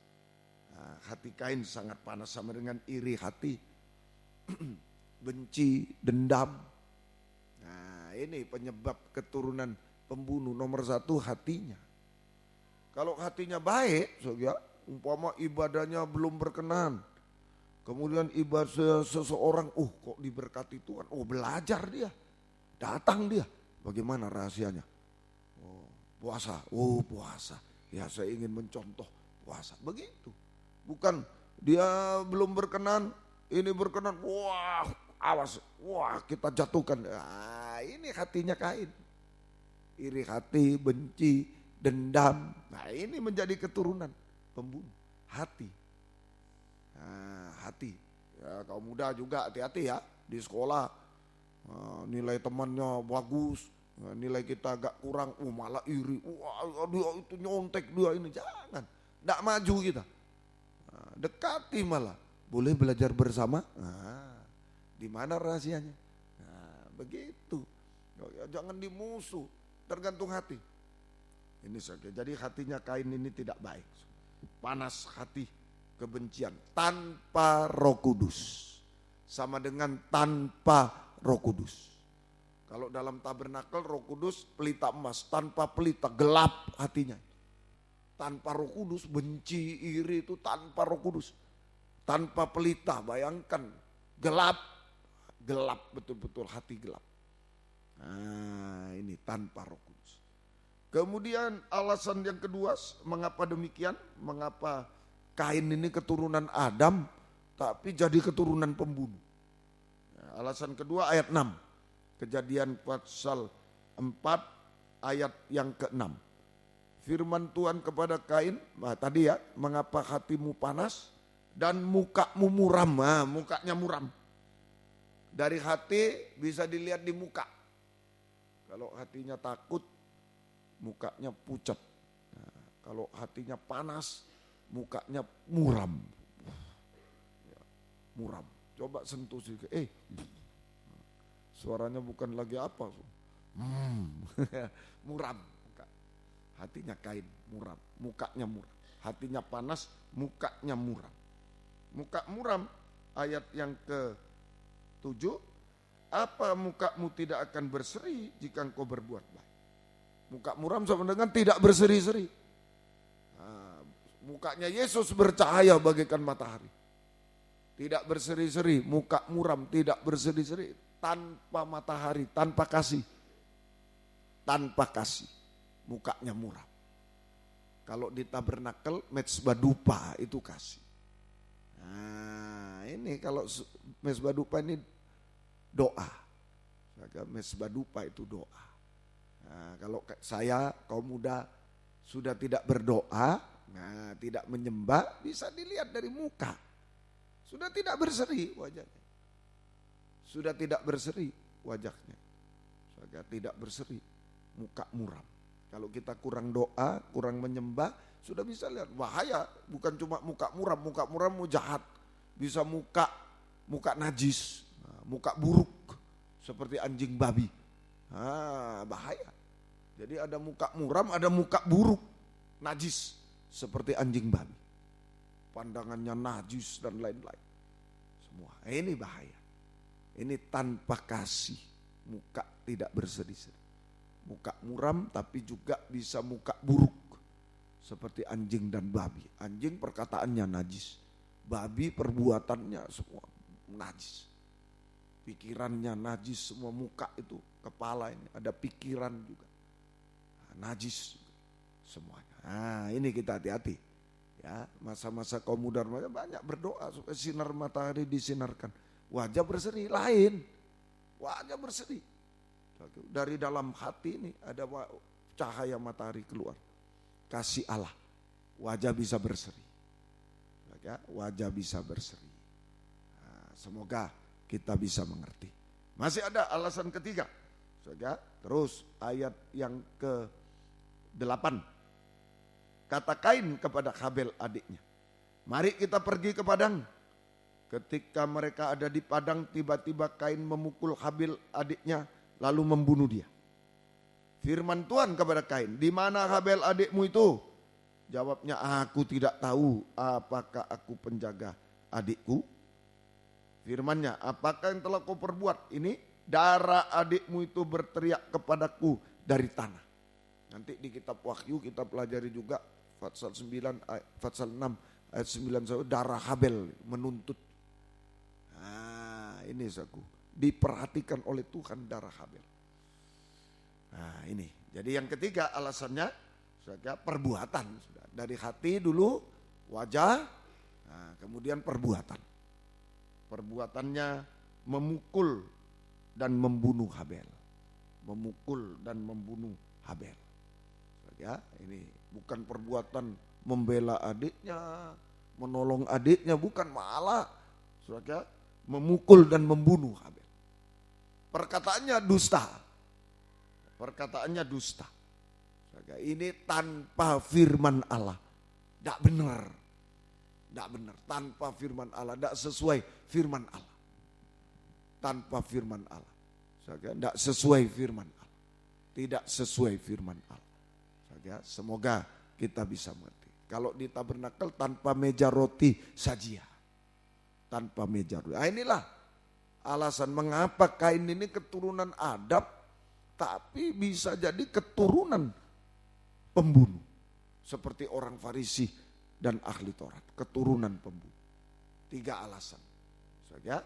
Hati Kain sangat panas sama dengan iri hati, benci, dendam. Ini penyebab keturunan pembunuh. Nomor 1 hatinya. Kalau hatinya baik, umpama ibadahnya belum berkenan, kemudian ibadah seseorang, kok diberkati Tuhan, belajar dia, datang dia, bagaimana rahasianya? Puasa, puasa, ya saya ingin mencontoh puasa, begitu. Bukan dia belum berkenan, ini berkenan, awas, kita jatuhkan. Ini hatinya Kain. Iri hati, benci, dendam. Nah ini menjadi keturunan pembunuh. Hati. Hati. Ya, kaum muda juga hati-hati ya di sekolah. Nilai temannya bagus, nilai kita agak kurang, malah iri. Dia itu nyontek dia ini. Jangan. Nggak maju kita. Dekati malah. Boleh belajar bersama. Di mana rahasianya? Begitu. Jangan dimusuh, tergantung hati. Ini saja. Jadi hatinya Kain ini tidak baik. Panas hati, kebencian tanpa Roh Kudus. Sama dengan tanpa Roh Kudus. Kalau dalam tabernakel Roh Kudus pelita emas, tanpa pelita gelap hatinya. Tanpa Roh Kudus, benci, iri itu tanpa Roh Kudus. Tanpa pelita, bayangkan gelap betul-betul hati gelap. Ini tanpa Roh Kudus. Kemudian alasan yang kedua, mengapa demikian? Mengapa Kain ini keturunan Adam tapi jadi keturunan pembunuh? Alasan kedua ayat 6. Kejadian pasal 4 ayat yang ke-6. Firman Tuhan kepada Kain, tadi ya, mengapa hatimu panas dan mukamu muram? Mukanya muram. Dari hati bisa dilihat di muka. Kalau hatinya takut, mukanya pucat. Kalau hatinya panas, mukanya muram. Muram. Coba sentuh sedikit. Suaranya bukan lagi apa. Muram. Hatinya Kain muram. Mukanya muram. Hatinya panas, mukanya muram. Muka muram, ayat yang ke-7. Apa mukamu tidak akan berseri jika engkau berbuat baik? Muka muram sama dengan tidak berseri-seri. Nah, mukanya Yesus bercahaya bagaikan matahari. Tidak berseri-seri, muka muram, tidak berseri-seri. Tanpa matahari, tanpa kasih. Tanpa kasih, mukanya muram. Kalau di tabernakel, mezbah dupa itu kasih. Nah ini kalau mezbah dupa ini doa. Mezbah dupa itu doa. Nah, kalau saya kaum muda sudah tidak berdoa, nah tidak menyembah, bisa dilihat dari muka. Sudah tidak berseri wajahnya. Sudah tidak berseri wajahnya. Sudah tidak berseri, muka muram. Kalau kita kurang doa, kurang menyembah, sudah bisa lihat bahaya. Bukan cuma muka muram mau jahat. Bisa muka najis, muka buruk seperti anjing babi. Bahaya. Jadi ada muka muram, ada muka buruk, najis seperti anjing babi. Pandangannya najis dan lain-lain. Semua ini bahaya. Ini tanpa kasih, muka tidak berseri-seri. Muka muram tapi juga bisa muka buruk seperti anjing dan babi. Anjing perkataannya najis, babi perbuatannya semua najis. Pikirannya najis, semua muka itu, kepala ini ada pikiran juga. Najis semuanya. Nah ini kita hati-hati ya, masa-masa kaum muda remaja banyak berdoa supaya sinar matahari disinarkan, wajah berseri. Lain wajah berseri dari dalam hati ini ada cahaya matahari keluar, kasih Allah, wajah bisa berseri ya, wajah bisa berseri. Nah, semoga kita bisa mengerti. Masih ada alasan ketiga ya, terus ayat yang ke-8. Kata Kain kepada Habel adiknya, mari kita pergi ke padang. Ketika mereka ada di padang, tiba-tiba Kain memukul Habel adiknya lalu membunuh dia. Firman Tuhan kepada Kain, di mana Habel adikmu itu? Jawabnya, aku tidak tahu. Apakah aku penjaga adikku? Firmannya, apakah yang telah kau perbuat ini? Darah adikmu itu berteriak kepadaku dari tanah. Nanti di kitab Wahyu kita pelajari juga pasal 6 ayat 9, darah Habel menuntut. Nah ini saku, diperhatikan oleh Tuhan darah Habel. Nah ini, jadi yang ketiga alasannya perbuatan. Sudah dari hati dulu, wajah, nah, kemudian perbuatan. Perbuatannya memukul dan membunuh Habel. Memukul dan membunuh Habel. Ya, ini bukan perbuatan membela adiknya, menolong adiknya, bukan, malah saudara memukul dan membunuh Habel. Perkataannya dusta. Perkataannya dusta. Saudara, ini tanpa firman Allah. Tidak benar. Tidak benar, tanpa firman Allah, tidak sesuai firman Allah. Tanpa firman Allah. Saudara, tidak sesuai firman Allah. Tidak sesuai firman Allah. Ya, semoga kita bisa mengerti. Kalau di tabernakel tanpa meja roti sajian. Tanpa meja roti. Nah, inilah alasan mengapa Kain ini keturunan Adam, tapi bisa jadi keturunan pembunuh. Seperti orang Farisi dan ahli Taurat. Keturunan pembunuh. 3 alasan. Ya,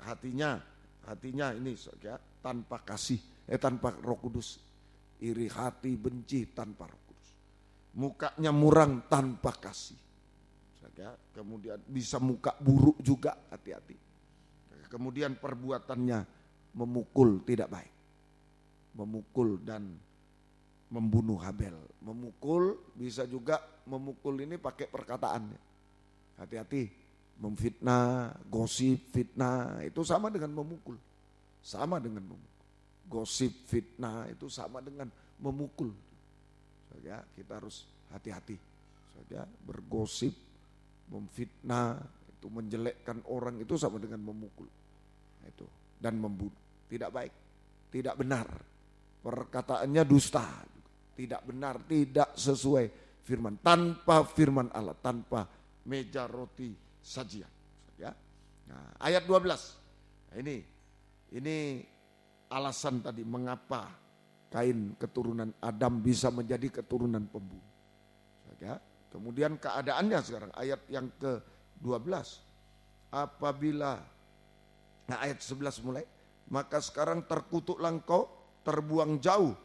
hatinya ini ya, tanpa kasih, tanpa Roh Kudus. Iri hati, benci tanpa Roh Kudus. Mukanya muram tanpa kasih. Kemudian bisa muka buruk juga, hati-hati. Kemudian perbuatannya memukul tidak baik. Memukul dan membunuh Habel. Memukul bisa juga memukul ini pakai perkataannya. Hati-hati, memfitnah, gosip, fitnah, itu sama dengan memukul. Sama dengan memukul. Gosip, fitnah itu sama dengan memukul. Ya, kita harus hati-hati. Ya, bergosip, memfitnah, itu menjelekkan orang itu sama dengan memukul. Itu dan membunuh. Tidak baik, tidak benar. Perkataannya dusta, tidak benar, tidak sesuai firman. Tanpa firman Allah, tanpa meja roti sajian. Ya. Nah, ayat 12. Nah, ini alasan tadi mengapa Kain keturunan Adam bisa menjadi keturunan pembunuh. Ya. Kemudian keadaannya sekarang ayat yang ke-12. Apabila ayat 11 mulai, maka sekarang terkutuklah engkau, terbuang jauh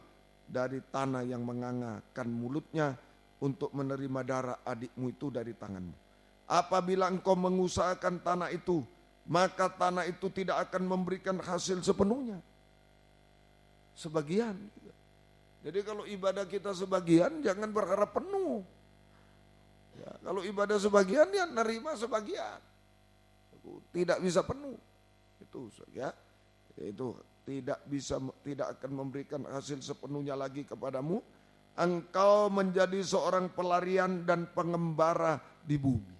dari tanah yang mengangakan mulutnya untuk menerima darah adikmu itu dari tanganmu. Apabila engkau mengusahakan tanah itu, maka tanah itu tidak akan memberikan hasil sepenuhnya. Sebagian. Jadi kalau ibadah kita sebagian, jangan berharap penuh. Ya, kalau ibadah sebagian, ya nerima sebagian. Tidak bisa penuh. Itu ya. Itu tidak akan memberikan hasil sepenuhnya lagi kepadamu. Engkau menjadi seorang pelarian dan pengembara di bumi.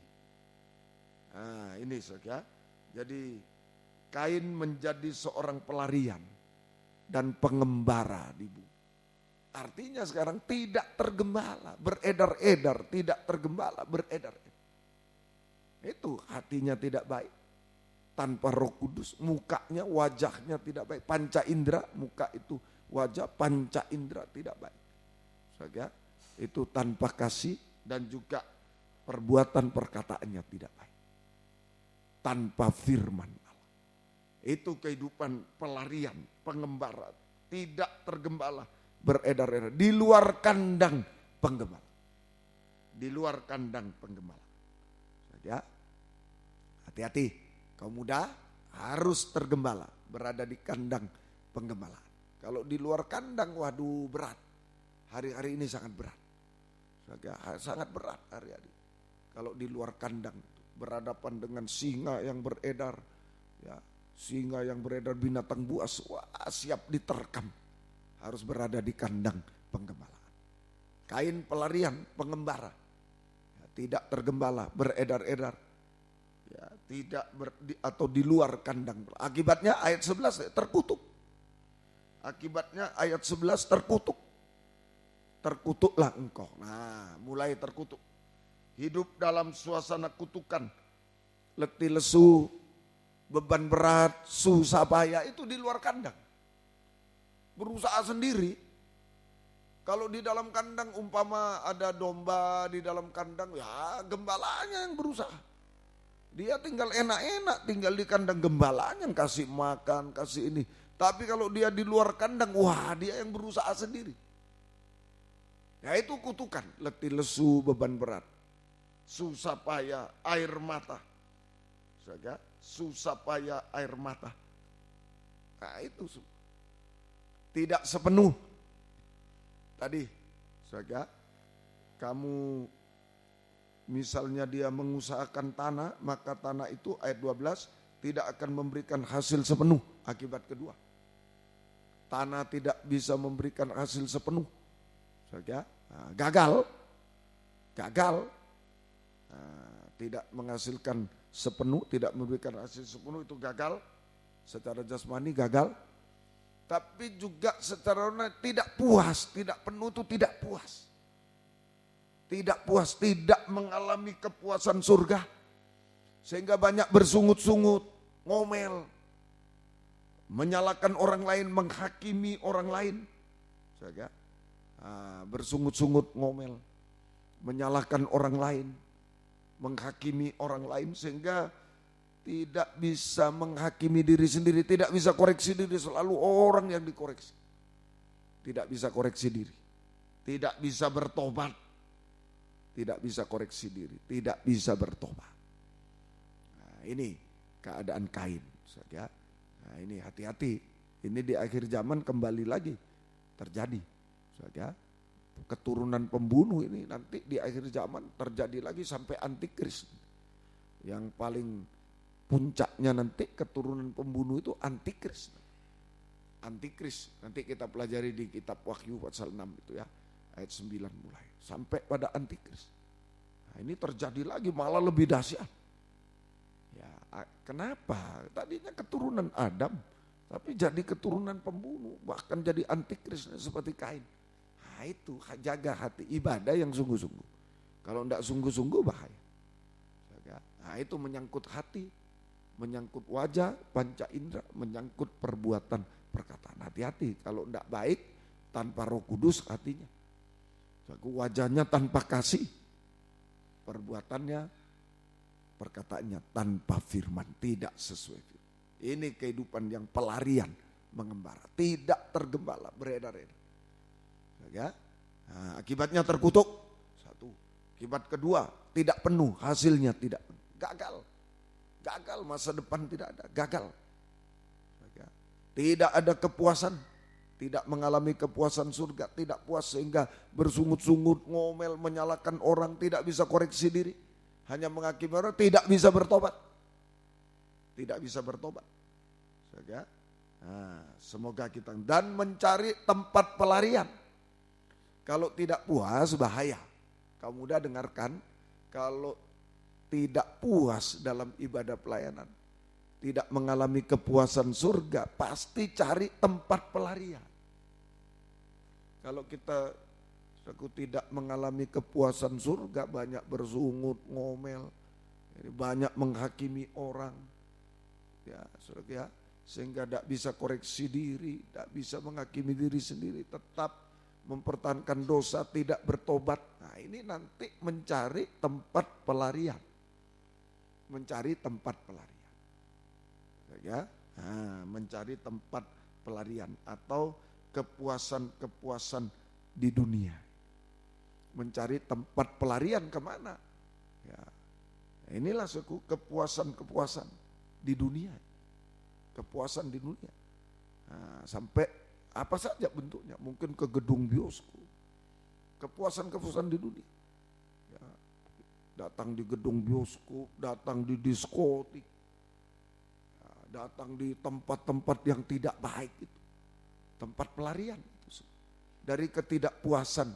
Nah, ini ya. Jadi Kain menjadi seorang pelarian dan pengembara di bumi. Artinya sekarang tidak tergembala, beredar-edar, tidak tergembala, beredar-edar. Itu hatinya tidak baik. Tanpa Roh Kudus, mukanya, wajahnya tidak baik. Panca indera, muka itu wajah, panca indera tidak baik. Saja, itu tanpa kasih dan juga perbuatan perkataannya tidak baik. Tanpa firman Allah. Itu kehidupan pelarian, pengembara, tidak tergembala, beredar-edar di luar kandang penggembala. Di luar kandang penggembala. Saja, hati-hati, kaum muda harus tergembala, berada di kandang penggembalaan. Kalau di luar kandang, waduh berat. Hari-hari ini sangat berat. Sangat berat hari-hari. Kalau di luar kandang, berhadapan dengan singa yang beredar, ya, singa yang beredar, binatang buas, wah, siap diterkam. Harus berada di kandang penggembalaan. Kain pelarian, pengembara, ya, tidak tergembala, beredar-edar, ya, tidak atau di luar kandang. Akibatnya ayat 11 terkutuk. Akibatnya ayat 11 terkutuk. Terkutuklah engkau. Nah, mulai terkutuk. Hidup dalam suasana kutukan, letih lesu, beban berat, susah payah, itu di luar kandang. Berusaha sendiri. Kalau di dalam kandang umpama ada domba di dalam kandang, ya gembalanya yang berusaha. Dia tinggal enak-enak, tinggal di kandang, gembalanya yang kasih makan, kasih ini. Tapi kalau dia di luar kandang, wah dia yang berusaha sendiri. Ya itu kutukan, letih lesu, beban berat, susah payah, air mata. Saja, susah payah, air mata. Nah itu tidak sepenuh. Tadi, saja, kamu misalnya dia mengusahakan tanah, maka tanah itu ayat 12 tidak akan memberikan hasil sepenuh. Akibat kedua, tanah tidak bisa memberikan hasil sepenuh. Saja, gagal, tidak menghasilkan sepenuh, tidak memberikan hasil sepenuh, itu gagal. Secara jasmani gagal. Tapi juga secara rohani tidak puas, tidak penuh itu tidak puas. Tidak puas, tidak mengalami kepuasan surga. Sehingga banyak bersungut-sungut, ngomel, menyalahkan orang lain, menghakimi orang lain. Saja, bersungut-sungut, ngomel, menyalahkan orang lain, menghakimi orang lain, sehingga tidak bisa menghakimi diri sendiri, tidak bisa koreksi diri, selalu orang yang dikoreksi. Tidak bisa koreksi diri, tidak bisa bertobat, tidak bisa koreksi diri, tidak bisa bertobat. Nah, ini keadaan Kain. Saja. Nah, ini hati-hati, ini di akhir zaman kembali lagi terjadi. Saja. Keturunan pembunuh ini nanti di akhir zaman terjadi lagi sampai antikris. Yang paling puncaknya nanti keturunan pembunuh itu antikris. Antikris nanti kita pelajari di kitab Wahyu pasal 6 itu ya, ayat 9 mulai sampai pada antikris. Nah, ini terjadi lagi malah lebih dahsyat. Ya, kenapa? Tadinya keturunan Adam tapi jadi keturunan pembunuh, bahkan jadi antikris seperti Kain. Nah, itu jaga hati, ibadah yang sungguh-sungguh. Kalau tidak sungguh-sungguh bahaya. Nah, itu menyangkut hati, menyangkut wajah, panca indera, menyangkut perbuatan, perkataan. Hati-hati, kalau tidak baik tanpa Roh Kudus hatinya. Wajahnya tanpa kasih, perbuatannya, perkataannya tanpa firman, tidak sesuai firman. Ini kehidupan yang pelarian, mengembara, tidak tergembala, beredar-edar. Ya, nah, akibatnya terkutuk. Satu. Akibat kedua, tidak penuh, hasilnya tidak penuh. Gagal, masa depan tidak ada, gagal. Ya, tidak ada kepuasan. Tidak mengalami kepuasan surga, tidak puas sehingga bersungut-sungut, ngomel, menyalahkan orang, tidak bisa koreksi diri. Hanya menghakimi orang, tidak bisa bertobat. Tidak bisa bertobat. Nah, semoga kita dan mencari tempat pelarian. Kalau tidak puas bahaya. Kamu mudah dengarkan, kalau tidak puas dalam ibadah pelayanan, tidak mengalami kepuasan surga, pasti cari tempat pelarian. Kalau kita tidak mengalami kepuasan surga, banyak bersungut, ngomel, banyak menghakimi orang, ya, saudara, sehingga tidak bisa koreksi diri, tidak bisa menghakimi diri sendiri, tetap mempertahankan dosa, tidak bertobat. Nah, ini nanti mencari tempat pelarian, mencari tempat pelarian. Ya, nah, mencari tempat pelarian atau kepuasan-kepuasan di dunia. Mencari tempat pelarian kemana? Ya, inilah suku kepuasan-kepuasan di dunia. Kepuasan di dunia. Nah, sampai apa saja bentuknya, mungkin ke gedung bioskop. Kepuasan-kepuasan di dunia. Ya, datang di gedung bioskop, datang di diskotik. Datang di tempat-tempat yang tidak baik itu. Tempat pelarian itu. Dari ketidakpuasan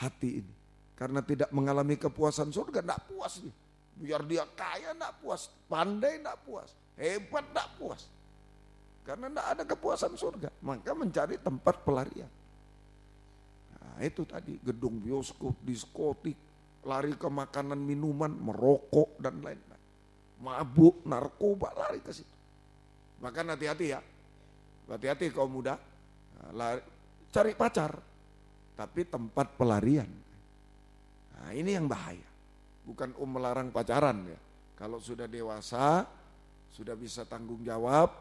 hati ini. Karena tidak mengalami kepuasan surga, tidak puas dia. Biar dia kaya tidak puas, pandai tidak puas, hebat tidak puas. Karena tidak ada kepuasan surga, maka mencari tempat pelarian. Nah, itu tadi gedung bioskop, diskotik, lari ke makanan minuman, merokok dan lain-lain. Mabuk, narkoba, lari ke situ. Maka hati-hati ya, hati-hati kaum muda, cari pacar, tapi tempat pelarian. Nah, ini yang bahaya, bukan melarang pacaran ya. Kalau sudah dewasa, sudah bisa tanggung jawab,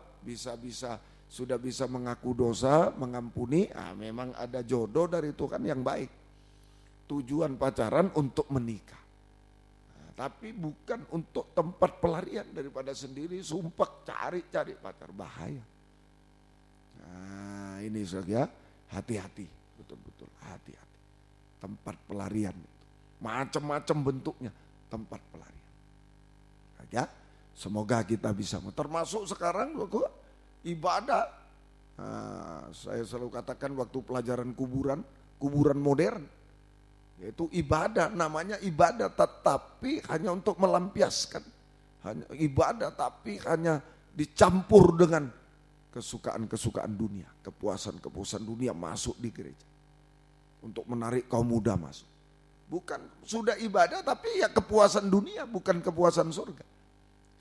sudah bisa mengaku dosa, mengampuni, memang ada jodoh dari Tuhan yang baik. Tujuan pacaran untuk menikah. Tapi bukan untuk tempat pelarian daripada sendiri sumpah cari pacar, bahaya. Nah, ini saudara, hati-hati, betul-betul hati-hati. Tempat pelarian itu macam-macam bentuknya, tempat pelarian. Ya, semoga kita bisa, termasuk sekarang waktu ibadah. Nah, saya selalu katakan waktu pelajaran kuburan modern. Yaitu ibadah, namanya ibadah tetapi hanya untuk melampiaskan. Hanya ibadah tapi hanya dicampur dengan kesukaan-kesukaan dunia, kepuasan-kepuasan dunia masuk di gereja. Untuk menarik kaum muda masuk. Bukan, sudah ibadah tapi ya kepuasan dunia, bukan kepuasan surga.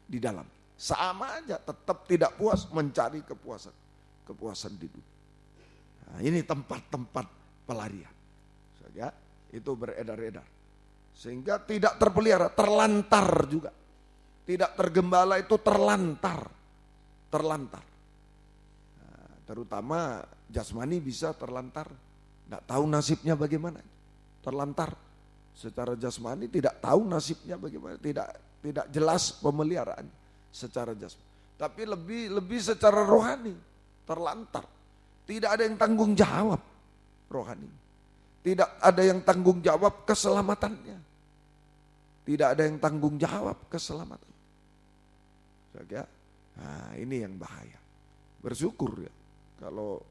Di dalam, sama aja tetap tidak puas mencari kepuasan di dunia. Nah, ini tempat-tempat pelarian. Ya. Itu beredar-edar. Sehingga tidak terpelihara, terlantar juga. Tidak tergembala itu terlantar. Nah, terutama jasmani bisa terlantar. Tidak tahu nasibnya bagaimana. Terlantar. Secara jasmani tidak tahu nasibnya bagaimana. Tidak jelas pemeliharaan secara jasmani. Tapi lebih secara rohani. Terlantar. Tidak ada yang tanggung jawab rohani. Tidak ada yang tanggung jawab keselamatannya. Tidak ada yang tanggung jawab keselamatan. Nah, ini yang bahaya. Bersyukur ya kalau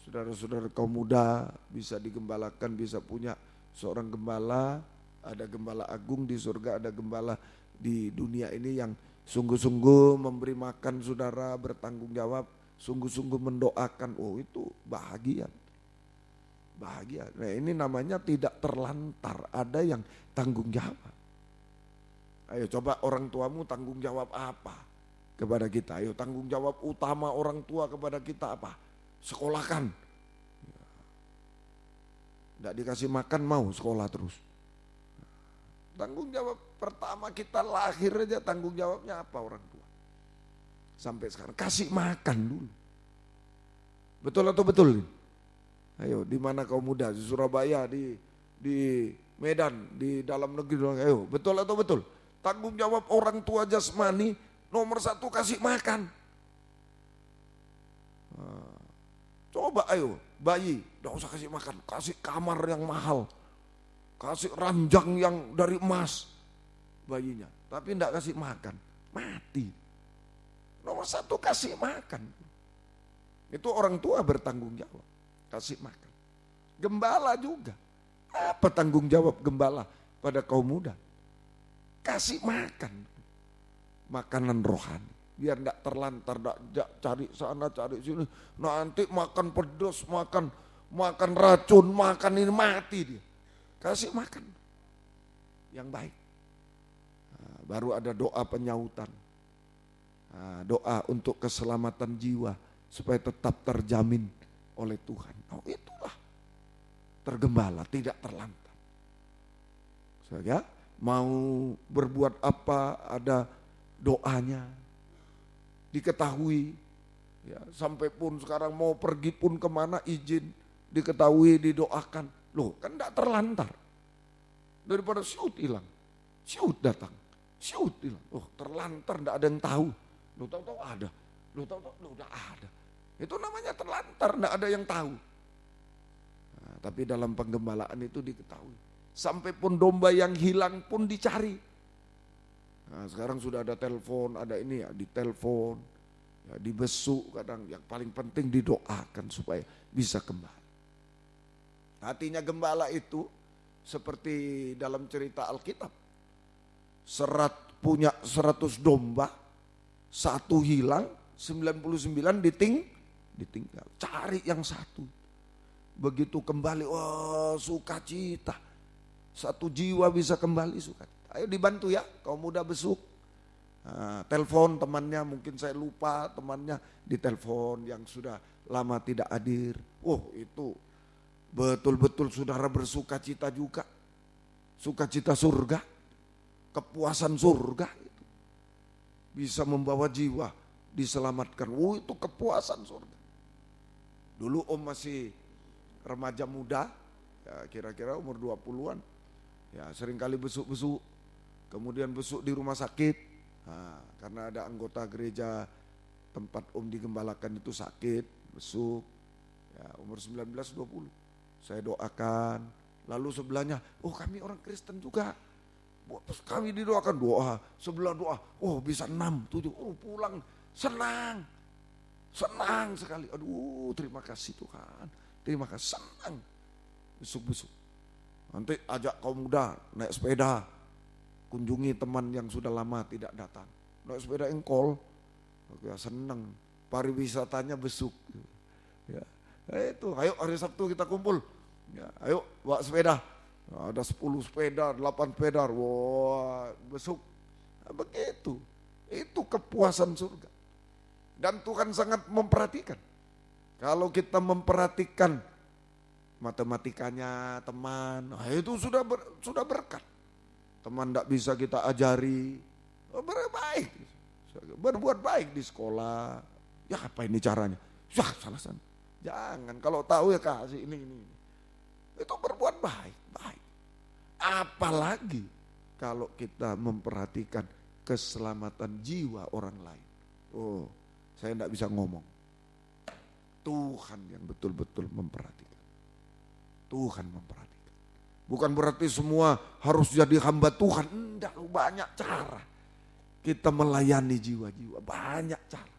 saudara-saudara kaum muda bisa digembalakan, bisa punya seorang gembala, ada gembala agung di surga, ada gembala di dunia ini yang sungguh-sungguh memberi makan saudara, bertanggung jawab, sungguh-sungguh mendoakan. Oh, itu bahagia. Bahagia. Nah, ini namanya tidak terlantar, ada yang tanggung jawab. Ayo coba orang tuamu tanggung jawab apa kepada kita? Ayo tanggung jawab utama orang tua kepada kita apa? Sekolahkan. Tidak dikasih makan mau sekolah terus. Tanggung jawab pertama kita lahir aja, tanggung jawabnya apa orang tua? Sampai sekarang kasih makan dulu. Betul atau betul? Ayo, di mana kaum muda? Di Surabaya, di Medan, di dalam negeri. Ayo, betul atau betul? Tanggung jawab orang tua jasmani nomor 1 kasih makan. Coba ayo, bayi, tidak usah kasih makan, kasih kamar yang mahal, kasih ranjang yang dari emas bayinya, tapi tidak kasih makan, mati. Nomor 1 kasih makan. Itu orang tua bertanggung jawab, kasih makan. Gembala juga. Apa tanggung jawab gembala pada kaum muda? Kasih makan. Makanan rohani. Biar tidak terlantar, tidak cari sana, cari sini. Nanti makan pedas, makan racun, makan ini mati dia. Kasih makan yang baik. Nah, baru ada doa penyautan. Nah, doa untuk keselamatan jiwa supaya tetap terjamin oleh Tuhan. Oh, itulah tergembala, tidak terlantar. Saya mau berbuat apa ada doanya. Diketahui, ya, sampai pun sekarang mau pergi pun kemana izin, diketahui, didoakan. Loh, kan tidak terlantar. Daripada syut hilang, syut datang, syut hilang. Oh, terlantar tidak ada yang tahu. Lo tahu-tahu ada, lo tahu-tahu lo udah ada. Itu namanya terlantar, tidak ada yang tahu. Nah, tapi dalam penggembalaan itu diketahui. Sampai pun domba yang hilang pun dicari. Nah, sekarang sudah ada telepon, ada ini ya, ditelepon, ya, dibesuk kadang. Yang paling penting didoakan supaya bisa kembali. Hatinya gembala itu seperti dalam cerita Alkitab. Punya 100 domba, 1 hilang, 99 ditinggal. Cari yang 1. Begitu kembali, wah, sukacita. 1 jiwa bisa kembali sukacita. Ayo dibantu ya, kaum muda besuk. Nah, telepon temannya, mungkin saya lupa temannya, ditelepon yang sudah lama tidak hadir. Oh, itu betul-betul saudara bersukacita juga. Sukacita surga, kepuasan surga itu. Bisa membawa jiwa diselamatkan. Oh, itu kepuasan surga. Dulu Om masih remaja muda, ya kira-kira umur 20-an. Ya, seringkali besuk-besuk. Kemudian besuk di rumah sakit, nah, karena ada anggota gereja tempat Om digembalakan itu sakit, besuk, ya, umur 19-20. Saya doakan, lalu sebelahnya, oh kami orang Kristen juga, kami didoakan, doa, sebelah doa, oh bisa 6, 7, oh pulang, senang sekali, aduh terima kasih Tuhan, terima kasih, senang, besuk-besuk. Nanti ajak kaum muda naik sepeda, kunjungi teman yang sudah lama tidak datang. Naik sepeda engkol, ya, senang. Pariwisatanya besuk. Ya, itu, ayo hari Sabtu kita kumpul. Ya, ayo bawa sepeda. Nah, ada 10 sepeda, 8 sepeda. Wah, besuk. Nah, begitu. Itu kepuasan surga. Dan Tuhan sangat memperhatikan. Kalau kita memperhatikan matematikanya teman, nah itu sudah berkat. Teman tidak bisa kita ajari, berbuat baik di sekolah. Ya apa ini caranya? Ya salah. Jangan, kalau tahu ya kasih ini. Itu berbuat baik. Apalagi kalau kita memperhatikan keselamatan jiwa orang lain. Oh, saya tidak bisa ngomong. Tuhan yang betul-betul memperhatikan. Tuhan memperhatikan. Bukan berarti semua harus jadi hamba Tuhan. Enggak, banyak cara kita melayani jiwa-jiwa. Banyak cara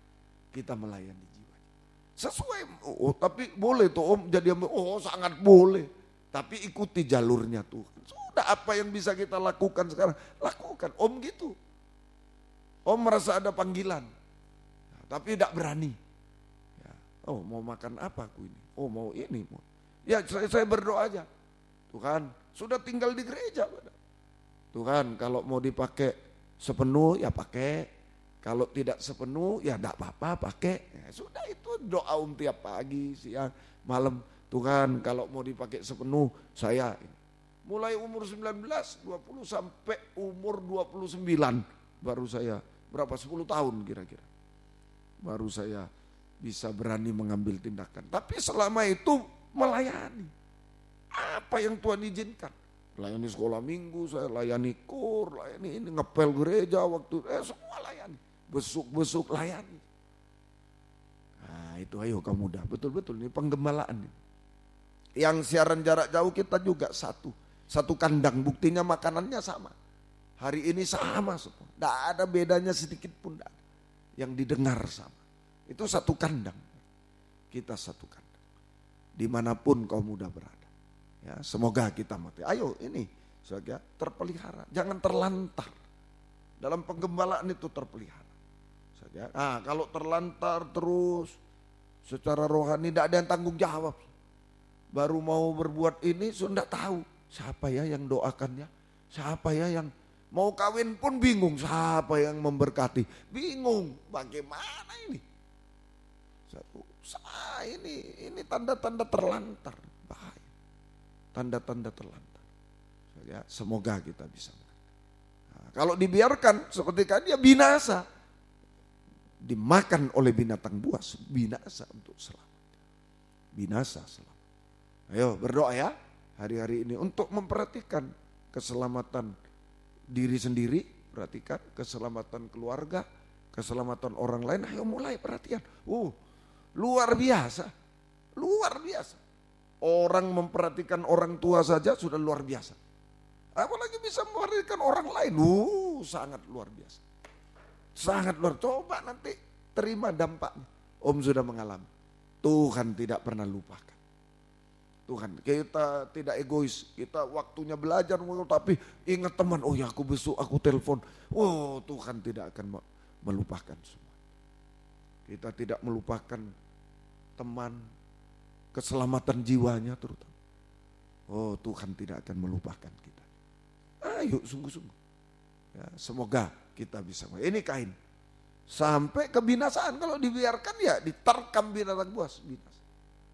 kita melayani jiwa. Sesuai, tapi boleh tuh Om jadi hamba. Oh sangat boleh. Tapi ikuti jalurnya Tuhan. Sudah apa yang bisa kita lakukan sekarang, lakukan. Om gitu. Om merasa ada panggilan. Tapi tidak berani. Oh mau makan apa aku ini? Oh mau ini. Ya saya berdoa aja. Tuhan, sudah tinggal di gereja. Tuhan, kalau mau dipakai sepenuh ya pakai. Kalau tidak sepenuh ya enggak apa-apa pakai. Ya, sudah itu doa tiap pagi, siang, malam. Tuhan kalau mau dipakai sepenuh saya. Mulai umur 19, 20 sampai umur 29 baru saya, berapa 10 tahun kira-kira. Baru saya bisa berani mengambil tindakan. Tapi selama itu melayani. Apa yang Tuhan izinkan? Layani sekolah minggu, saya layani kur, layani ini, ngepel gereja waktu, semua layani. Besuk-besuk layani. Nah itu ayo kamu muda, betul-betul ini penggembalaan. Yang siaran jarak jauh kita juga satu kandang, buktinya makanannya sama. Hari ini sama semua, tidak ada bedanya sedikit pun tidak ada. Yang didengar sama, itu satu kandang. Kita satu kandang, dimanapun kau muda berada. Ya, semoga kita mati. Ayo ini, saudara, terpelihara, jangan terlantar. Dalam penggembalaan itu terpelihara. Nah, kalau terlantar terus secara rohani tidak ada yang tanggung jawab. Baru mau berbuat ini sudah tahu siapa ya yang doakannya, siapa ya yang mau kawin pun bingung, siapa yang memberkati, bingung bagaimana ini. Ini tanda-tanda terlantar, bahaya. Tanda-tanda terlantar. Ya, semoga kita bisa. Nah, kalau dibiarkan seperti kan dia binasa. Dimakan oleh binatang buas, binasa untuk selamat. Binasa selamat. Ayo berdoa ya hari-hari ini untuk memperhatikan keselamatan diri sendiri, perhatikan keselamatan keluarga, keselamatan orang lain. Ayo mulai perhatian. Luar biasa, luar biasa. Orang memperhatikan orang tua saja sudah luar biasa. Apalagi bisa memperhatikan orang lain, sangat luar biasa. Sangat luar, coba nanti terima dampaknya. Om sudah mengalami. Tuhan tidak pernah lupakan. Tuhan, kita tidak egois. Kita waktunya belajar, tapi ingat teman, ya aku besok, aku telepon. Tuhan tidak akan melupakan semua. Kita tidak melupakan teman, keselamatan jiwanya terutama. Tuhan tidak akan melupakan kita. Ayo sungguh-sungguh. Ya, semoga kita bisa. Ini Kain. Sampai kebinasaan kalau dibiarkan ya diterkam binatang buas. Binasa.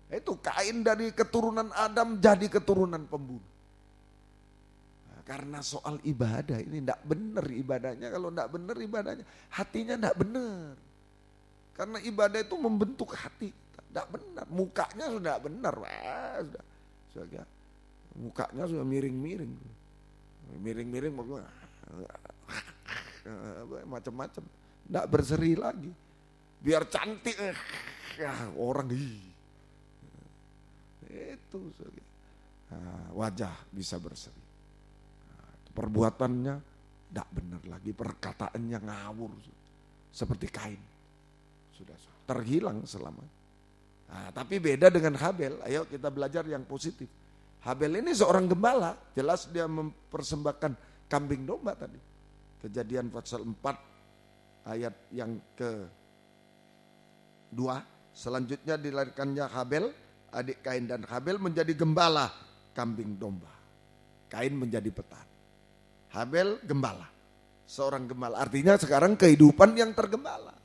Itu Kain dari keturunan Adam jadi keturunan pembunuh. Nah, karena soal ibadah ini tidak benar ibadahnya. Kalau tidak benar ibadahnya, hatinya tidak benar. Karena ibadah itu membentuk hati. Tidak benar. Mukanya sudah benar. Sudah. Mukanya sudah miring-miring. Miring-miring macam-macam, tidak berseri lagi, biar cantik, orang itu wajah bisa berseri, perbuatannya tidak benar lagi, perkataannya ngawur, seperti Kain, sudah terhilang selama. Tapi beda dengan Habel, ayo kita belajar yang positif. Habel ini seorang gembala, jelas dia mempersembahkan kambing domba tadi. Kejadian pasal 4 ayat yang ke-2. Selanjutnya dilahirkannya Habel, adik Kain, dan Habel menjadi gembala kambing domba. Kain menjadi petani. Habel gembala, seorang gembala. Artinya sekarang kehidupan yang tergembala.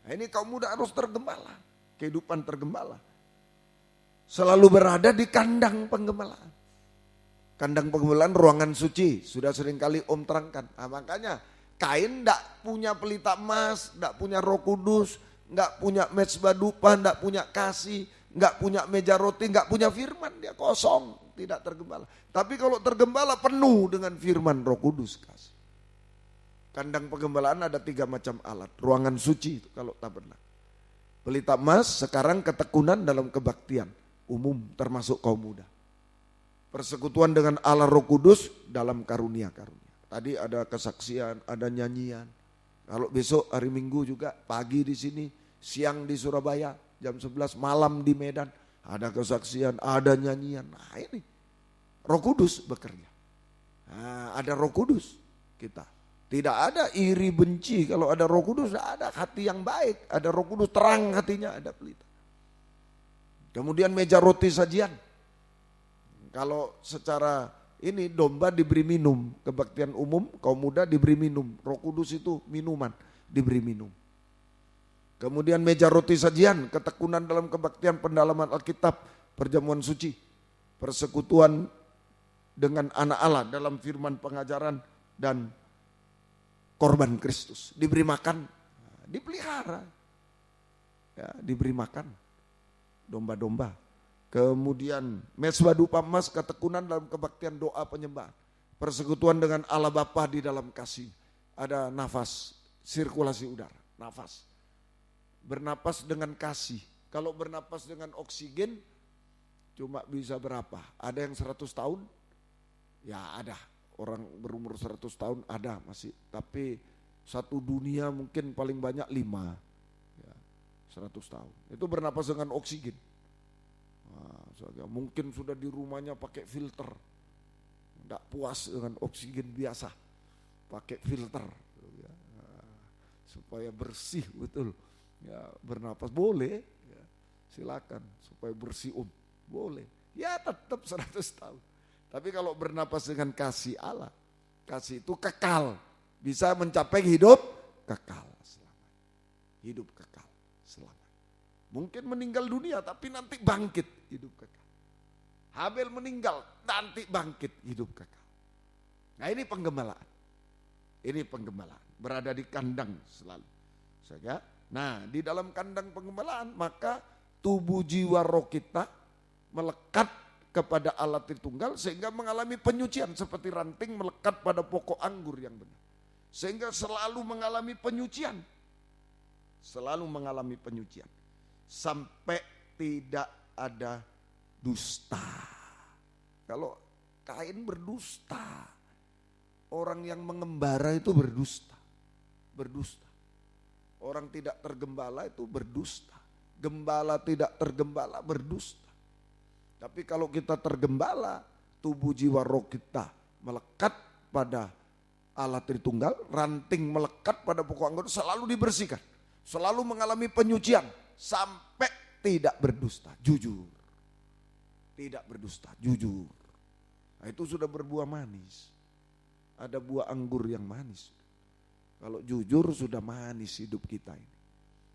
Nah, ini kaum muda harus tergembala, kehidupan tergembala. Selalu berada di kandang penggembalaan. Kandang penggembalaan ruangan suci, sudah seringkali Om terangkan. Makanya Kain tidak punya pelita emas, tidak punya Roh Kudus, tidak punya mezbah dupa, tidak punya kasih, tidak punya meja roti, tidak punya firman, dia kosong, tidak tergembala. Tapi kalau tergembala penuh dengan firman Roh Kudus kasih. Kandang penggembalaan ada 3 macam alat, ruangan suci itu kalau tabernak. Pelita emas sekarang ketekunan dalam kebaktian umum termasuk kaum muda. Persekutuan dengan Allah Roh Kudus dalam karunia-karunia. Tadi ada kesaksian, ada nyanyian. Kalau besok hari Minggu juga pagi di sini, siang di Surabaya, jam 11, malam di Medan. Ada kesaksian, ada nyanyian. Nah ini Roh Kudus bekerja. Nah, ada Roh Kudus kita. Tidak ada iri benci, kalau ada Roh Kudus ada hati yang baik. Ada Roh Kudus terang hatinya, ada pelita. Kemudian meja roti sajian. Kalau secara ini domba diberi minum, kebaktian umum kaum muda diberi minum, Roh Kudus itu minuman, diberi minum. Kemudian meja roti sajian, ketekunan dalam kebaktian pendalaman Alkitab, perjamuan suci, persekutuan dengan anak Allah dalam firman pengajaran dan korban Kristus. Diberi makan, dipelihara, ya, diberi makan domba-domba. Kemudian mesbah dupa emas, ketekunan dalam kebaktian doa penyembahan. Persekutuan dengan Allah Bapa di dalam kasih. Ada nafas, sirkulasi udara, nafas. Bernapas dengan kasih. Kalau bernapas dengan oksigen cuma bisa berapa? Ada yang 100 tahun? Ya ada. Orang berumur 100 tahun ada masih. Tapi satu dunia mungkin paling banyak 5. Ya, 100 tahun. Itu bernapas dengan oksigen. Nah, mungkin sudah di rumahnya pakai filter. Tidak puas dengan oksigen biasa. Pakai filter. Ya. Supaya bersih betul. Ya, bernapas boleh. Ya, silakan supaya bersih boleh. Ya tetap 100 tahun. Tapi kalau bernapas dengan kasih Allah, kasih itu kekal, bisa mencapai hidup kekal selamanya. Hidup kekal selamanya. Mungkin meninggal dunia tapi nanti bangkit, hidup kekal. Habel meninggal, nanti bangkit, hidup kekal. Nah ini penggembalaan. Ini penggembalaan, berada di kandang selalu. Nah di dalam kandang penggembalaan maka tubuh jiwa roh kita melekat kepada Allah Tritunggal sehingga mengalami penyucian seperti ranting melekat pada pokok anggur yang benar. Sehingga selalu mengalami penyucian. Selalu mengalami penyucian. Sampai tidak ada dusta. Kalau Kain berdusta. Orang yang mengembara itu berdusta. Berdusta. Orang tidak tergembala itu berdusta. Gembala tidak tergembala berdusta. Tapi kalau kita tergembala, tubuh jiwa roh kita melekat pada Allah Tritunggal, ranting melekat pada pokok anggur, selalu dibersihkan, selalu mengalami penyucian, sampai tidak berdusta, jujur. Tidak berdusta, jujur. Nah, itu sudah berbuah manis. Ada buah anggur yang manis. Kalau jujur sudah manis hidup kita ini.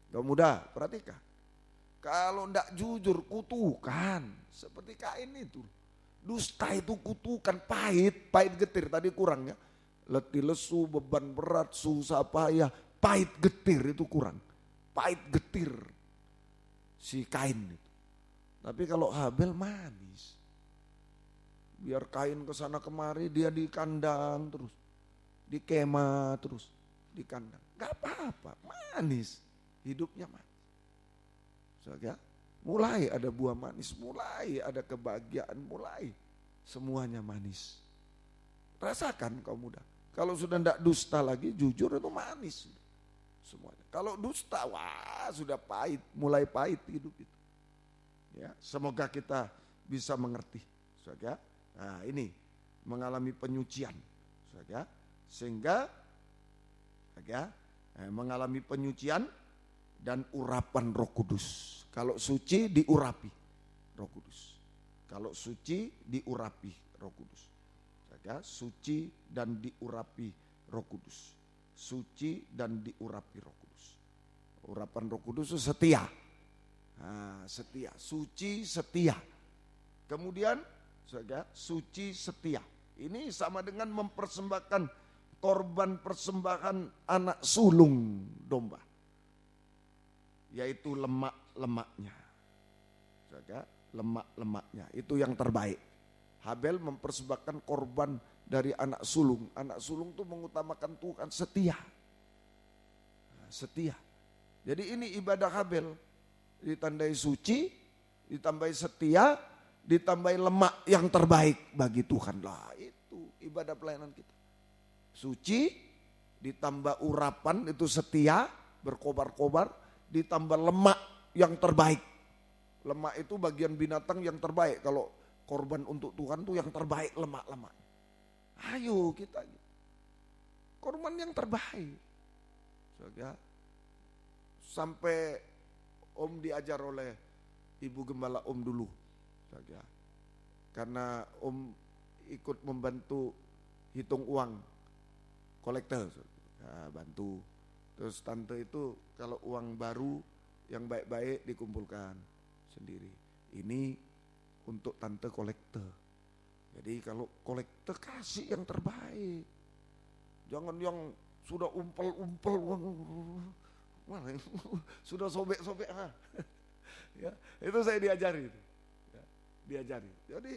Gak mudah, perhatikan. Kalau tidak jujur kutukan, seperti Kain itu. Dusta itu kutukan, pahit getir, tadi kurang ya. Letih lesu, beban berat, susah payah, pahit getir itu kurang. Pahit getir si Kain itu. Tapi kalau Habel manis. Biar Kain kesana kemari dia di kandang terus. Di kemah terus, di kandang. Gak apa-apa, manis. Hidupnya manis. Saudara, mulai ada buah manis, mulai ada kebahagiaan, mulai semuanya manis. Rasakan kau muda. Kalau sudah tidak dusta lagi, jujur itu manis semuanya. Kalau dusta, wah sudah pahit, mulai pahit hidup itu. Ya, semoga kita bisa mengerti, saudara. Nah ini mengalami penyucian, saudara, sehingga saudara, mengalami penyucian dan urapan Roh Kudus. Kalau suci diurapi Roh Kudus. Kalau suci diurapi Roh Kudus. Ya, suci dan diurapi Roh Kudus. Suci dan diurapi Roh Kudus. Urapan Roh Kudus itu setia. Nah, setia, suci setia. Kemudian ya, suci setia. Ini sama dengan mempersembahkan korban persembahan anak sulung domba. Yaitu lemak-lemaknya. Lemak-lemaknya itu yang terbaik. Habel mempersembahkan korban dari anak sulung. Anak sulung itu mengutamakan Tuhan, setia. Setia. Jadi ini ibadah Habel. Ditandai suci, ditambahi setia, ditambahi lemak yang terbaik bagi Tuhan. Lah itu ibadah pelayanan kita. Suci, ditambah urapan itu setia, berkobar-kobar. Ditambah lemak yang terbaik. Lemak itu bagian binatang yang terbaik. Kalau korban untuk Tuhan itu yang terbaik lemak-lemak. Ayo kita korban yang terbaik. Sampai Om diajar oleh Ibu Gembala Om dulu. Karena Om ikut membantu hitung uang kolektor. Bantu. Terus tante itu kalau uang baru yang baik-baik dikumpulkan sendiri. Ini untuk tante kolektor. Jadi kalau kolektor kasih yang terbaik. Jangan yang sudah umpel-umpel, sudah sobek-sobek. Ya, itu saya diajari. Ya, diajari. Jadi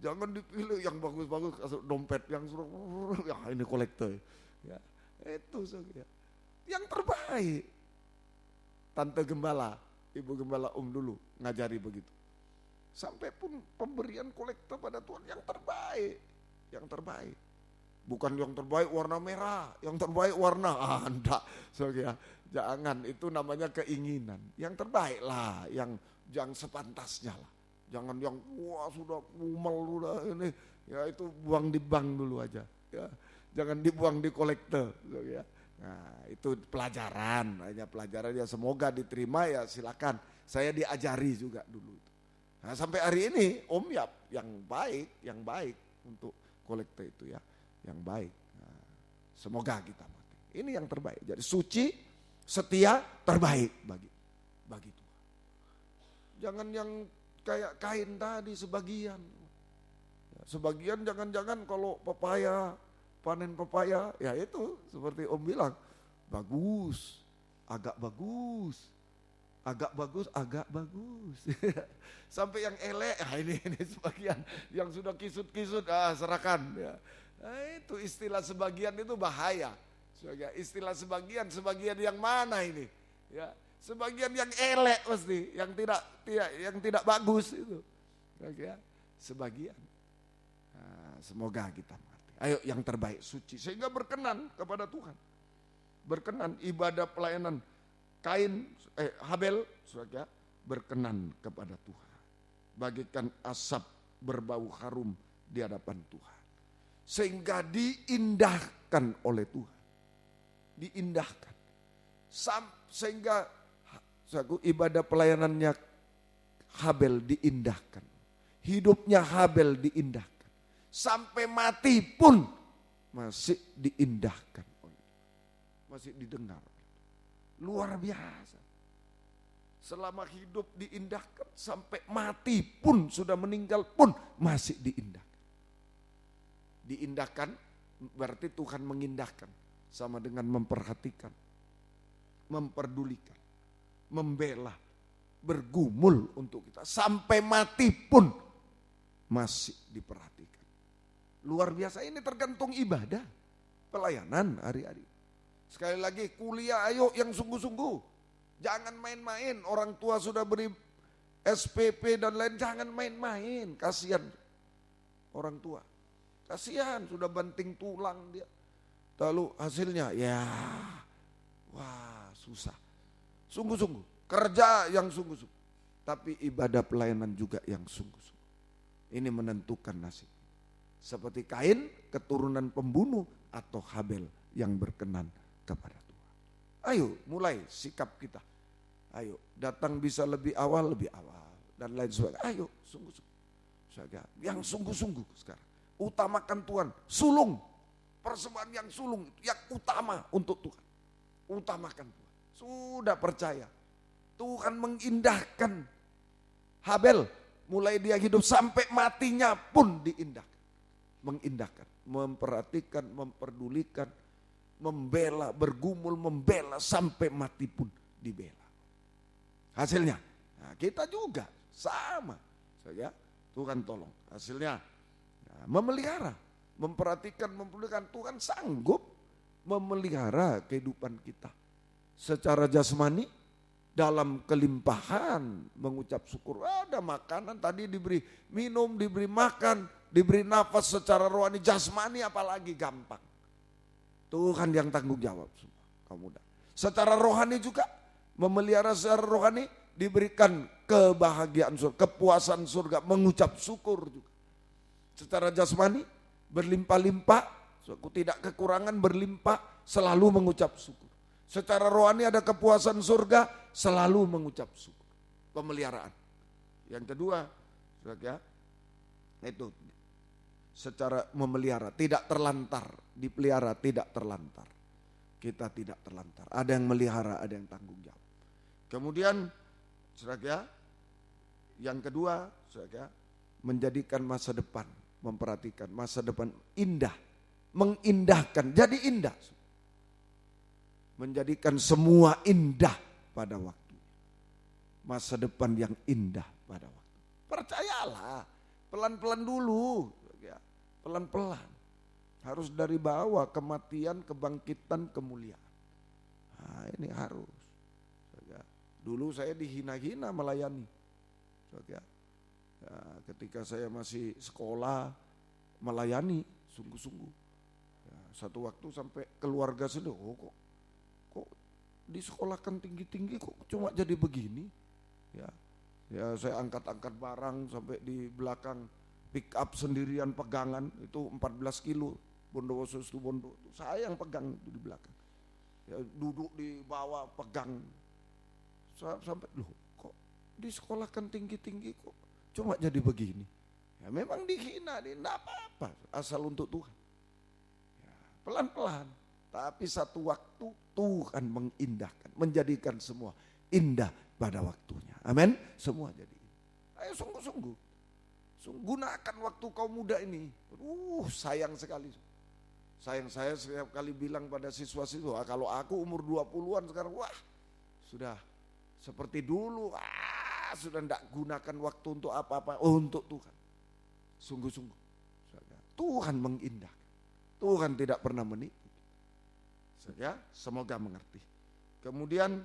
jangan dipilih yang bagus-bagus, dompet yang sudah, ya ini kolektor. Ya, itu ya. Yang terbaik. Tante Gembala, Ibu Gembala dulu ngajari begitu. Sampai pun pemberian kolektor pada Tuhan yang terbaik. Yang terbaik. Bukan yang terbaik warna merah, yang terbaik warna enggak. So, ya, jangan, itu namanya keinginan. Yang terbaik lah, yang sepantasnya lah. Jangan yang wah sudah umel sudah ini, ya itu buang di bank dulu aja. Ya, jangan dibuang di kolektor. So, ya. Nah, itu pelajaran, hanya pelajaran ya, semoga diterima ya silakan. Saya diajari juga dulu. Nah, sampai hari ini Om Yap yang baik untuk kolektor itu ya. Yang baik. Nah, semoga kita mati. Ini yang terbaik. Jadi suci, setia, terbaik bagi Tuhan. Jangan yang kayak kain tadi sebagian. Ya, sebagian jangan-jangan kalau panen pepaya, ya itu seperti Om bilang, bagus, agak bagus. Sampai yang elek, ini sebagian yang sudah kisut-kisut, serahkan ya. Nah, itu istilah sebagian itu bahaya. Istilah sebagian yang mana ini? Ya, sebagian yang elek pasti, yang tidak bagus itu. Ya, sebagian. Nah, semoga kita mati. Ayo yang terbaik, suci, sehingga berkenan kepada Tuhan. Berkenan ibadah pelayanan Habel, saudara, berkenan kepada Tuhan. Bagikan asap berbau harum di hadapan Tuhan. Sehingga diindahkan oleh Tuhan. Diindahkan. Sehingga ibadah pelayanannya Habel diindahkan. Hidupnya Habel diindahkan. Sampai mati pun masih diindahkan. Masih didengar. Luar biasa. Selama hidup diindahkan, sampai mati pun, sudah meninggal pun masih diindahkan. Diindahkan berarti Tuhan mengindahkan, sama dengan memperhatikan, memperdulikan, membela, bergumul untuk kita. Sampai mati pun masih diperhatikan. Luar biasa, ini tergantung ibadah, pelayanan hari-hari. Sekali lagi, kuliah ayo yang sungguh-sungguh. Jangan main-main, orang tua sudah beri SPP dan lain, jangan main-main, kasihan orang tua. Kasihan, sudah banting tulang dia. Lalu hasilnya, ya, wah susah. Sungguh-sungguh, kerja yang sungguh-sungguh. Tapi ibadah pelayanan juga yang sungguh-sungguh. Ini menentukan nasib. Seperti Kain, keturunan pembunuh, atau Habel yang berkenan kepada Tuhan. Ayo mulai sikap kita. Ayo datang bisa lebih awal dan lain sebagainya. Ayo sungguh-sungguh. Yang sungguh-sungguh sekarang. Utamakan Tuhan. Sulung. Persembahan yang sulung, yang utama untuk Tuhan. Utamakan Tuhan. Sudah percaya. Tuhan mengindahkan Habel. Mulai dia hidup sampai matinya pun diindahkan. Mengindahkan. Memperhatikan, memperdulikan. Membela, bergumul, membela sampai mati pun dibela. Hasilnya, nah kita juga sama. Tuhan tolong. Hasilnya, memelihara, memperhatikan, memperdulikan. Tuhan sanggup memelihara kehidupan kita. Secara jasmani, dalam kelimpahan mengucap syukur. Ada makanan, tadi diberi minum, diberi makan, diberi nafas secara rohani, jasmani apalagi gampang. Tuhan yang tanggung jawab semua, kamu muda. Secara rohani juga, memelihara secara rohani, diberikan kebahagiaan surga, kepuasan surga, mengucap syukur juga. Secara jasmani, berlimpah-limpah, tidak kekurangan, berlimpah, selalu mengucap syukur. Secara rohani ada kepuasan surga, selalu mengucap syukur. Pemeliharaan. Yang kedua, itu secara memelihara, tidak terlantar, dipelihara, tidak terlantar. Kita tidak terlantar. Ada yang melihara, ada yang tanggung jawab. Kemudian, yang kedua, menjadikan masa depan, memperhatikan masa depan indah, mengindahkan, jadi indah. Menjadikan semua indah pada waktu. Masa depan yang indah pada waktu. Percayalah, pelan-pelan dulu, ya, pelan-pelan. Harus dari bawah, kematian, kebangkitan, kemuliaan. Nah, ini harus. Dulu saya dihina-hina melayani. Ya, ketika saya masih sekolah, melayani sungguh-sungguh. Ya, satu waktu sampai keluarga sendiri, kok disekolahkan tinggi-tinggi kok cuma jadi begini. Ya saya angkat-angkat barang sampai di belakang pick up sendirian pegangan itu 14 kilo. Bondowoso itu saya yang pegang itu di belakang. Ya, duduk di bawah pegang. Sampai loh kok disekolahkan tinggi-tinggi kok cuma jadi begini. Ya memang dihina, tidak apa-apa asal untuk Tuhan. Ya, pelan-pelan, tapi satu waktu Tuhan mengindahkan, menjadikan semua indah pada waktunya. Amin. Semua jadi. Ayo sungguh-sungguh. Gunakan waktu kau muda ini. Sayang sekali. Sayang saya setiap kali bilang pada siswa-siswa, kalau aku umur 20-an sekarang, sudah seperti dulu, sudah tidak gunakan waktu untuk apa-apa, untuk Tuhan. Sungguh-sungguh. Tuhan mengindahkan. Tuhan tidak pernah menipu. Semoga mengerti. Kemudian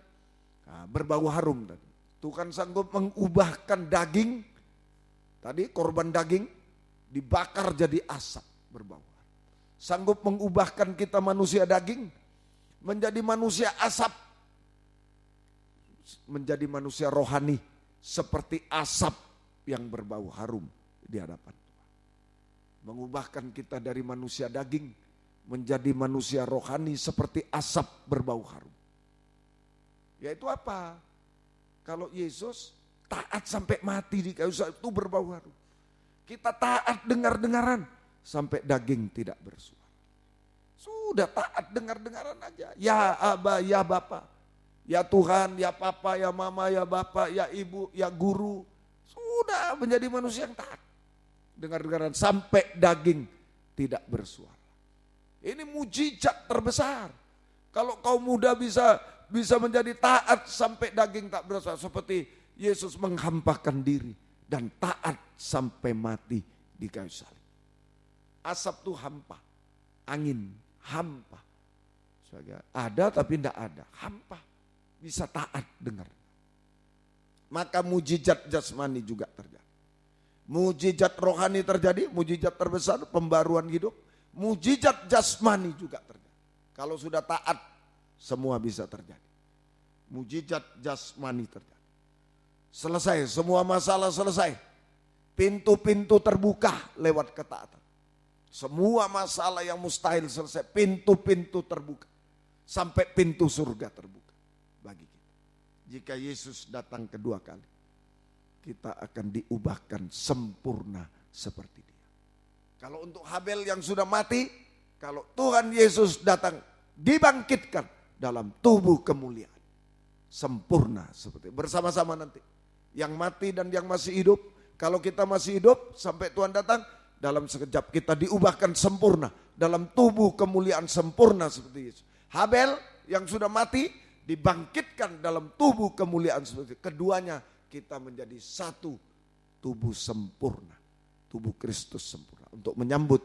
berbau harum tadi. Tuhan sanggup mengubahkan daging, tadi korban daging, dibakar jadi asap berbau. Sanggup mengubahkan kita manusia daging, menjadi manusia asap, menjadi manusia rohani seperti asap yang berbau harum di hadapan Tuhan. Mengubahkan kita dari manusia daging menjadi manusia rohani seperti asap berbau harum. Yaitu apa? Kalau Yesus taat sampai mati di kayu salib itu berbau harum. Kita taat dengar-dengaran sampai daging tidak bersuara. Sudah taat dengar-dengaran aja. Ya Aba, ya Bapa. Ya Tuhan, ya Papa, ya Mama, ya Bapak, ya Ibu, ya Guru. Sudah menjadi manusia yang taat. Dengar-dengaran sampai daging tidak bersuara. Ini mujizat terbesar. Kalau kaum muda bisa menjadi taat sampai daging tak bersuara. Seperti Yesus menghampakan diri dan taat sampai mati di kayu salib. Asap itu hampa, angin hampa. Ada tapi tidak ada, hampa. Bisa taat dengar. Maka mujizat jasmani juga terjadi. Mujizat rohani terjadi, mujizat terbesar pembaruan hidup. Mujizat jasmani juga terjadi. Kalau sudah taat, semua bisa terjadi. Mujizat jasmani terjadi. Selesai, semua masalah selesai. Pintu-pintu terbuka lewat ketaatan. Semua masalah yang mustahil selesai, pintu-pintu terbuka. Sampai pintu surga terbuka bagi kita. Jika Yesus datang kedua kali, kita akan diubahkan sempurna seperti Dia. Kalau untuk Habel yang sudah mati, kalau Tuhan Yesus datang, dibangkitkan dalam tubuh kemuliaan. Sempurna seperti bersama-sama nanti. Yang mati dan yang masih hidup, kalau kita masih hidup sampai Tuhan datang, dalam sekejap kita diubahkan sempurna dalam tubuh kemuliaan sempurna seperti Yesus. Habel yang sudah mati dibangkitkan dalam tubuh kemuliaan seperti itu. Keduanya kita menjadi satu tubuh sempurna, tubuh Kristus sempurna untuk menyambut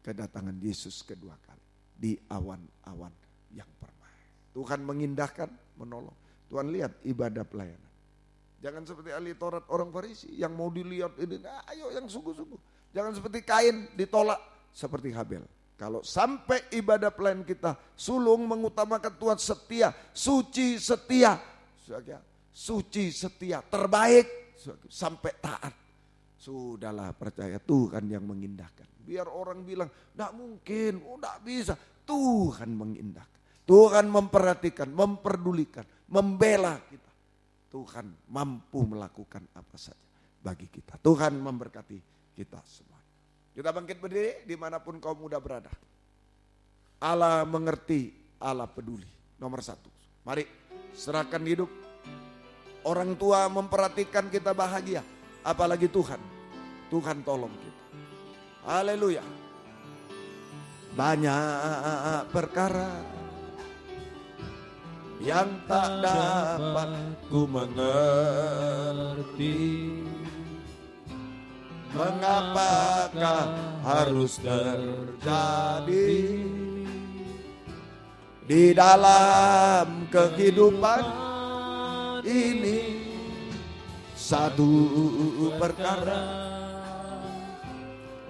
kedatangan Yesus kedua kali di awan-awan yang permai. Tuhan mengindahkan, menolong. Tuhan lihat ibadah pelayanan. Jangan seperti ahli Taurat orang Farisi yang mau dilihat ini, ayo yang sungguh-sungguh. Jangan seperti Kain ditolak seperti Habel. Kalau sampai ibadah pelayan kita sulung mengutamakan Tuhan setia, suci setia, suci setia, terbaik sampai taat. Sudahlah percaya Tuhan yang mengindahkan. Biar orang bilang, tidak mungkin, tidak bisa. Tuhan mengindahkan. Tuhan memperhatikan, memperdulikan, membela kita. Tuhan mampu melakukan apa saja bagi kita. Tuhan memberkati kita semua. Kita bangkit berdiri dimanapun kaum muda berada. Allah mengerti, Allah peduli. Nomor satu, mari serahkan hidup. Orang tua memperhatikan kita bahagia, apalagi Tuhan. Tuhan tolong kita. Haleluya. Banyak perkara yang tak dapat ku mengerti, mengapakah harus terjadi di dalam kehidupan ini. Satu perkara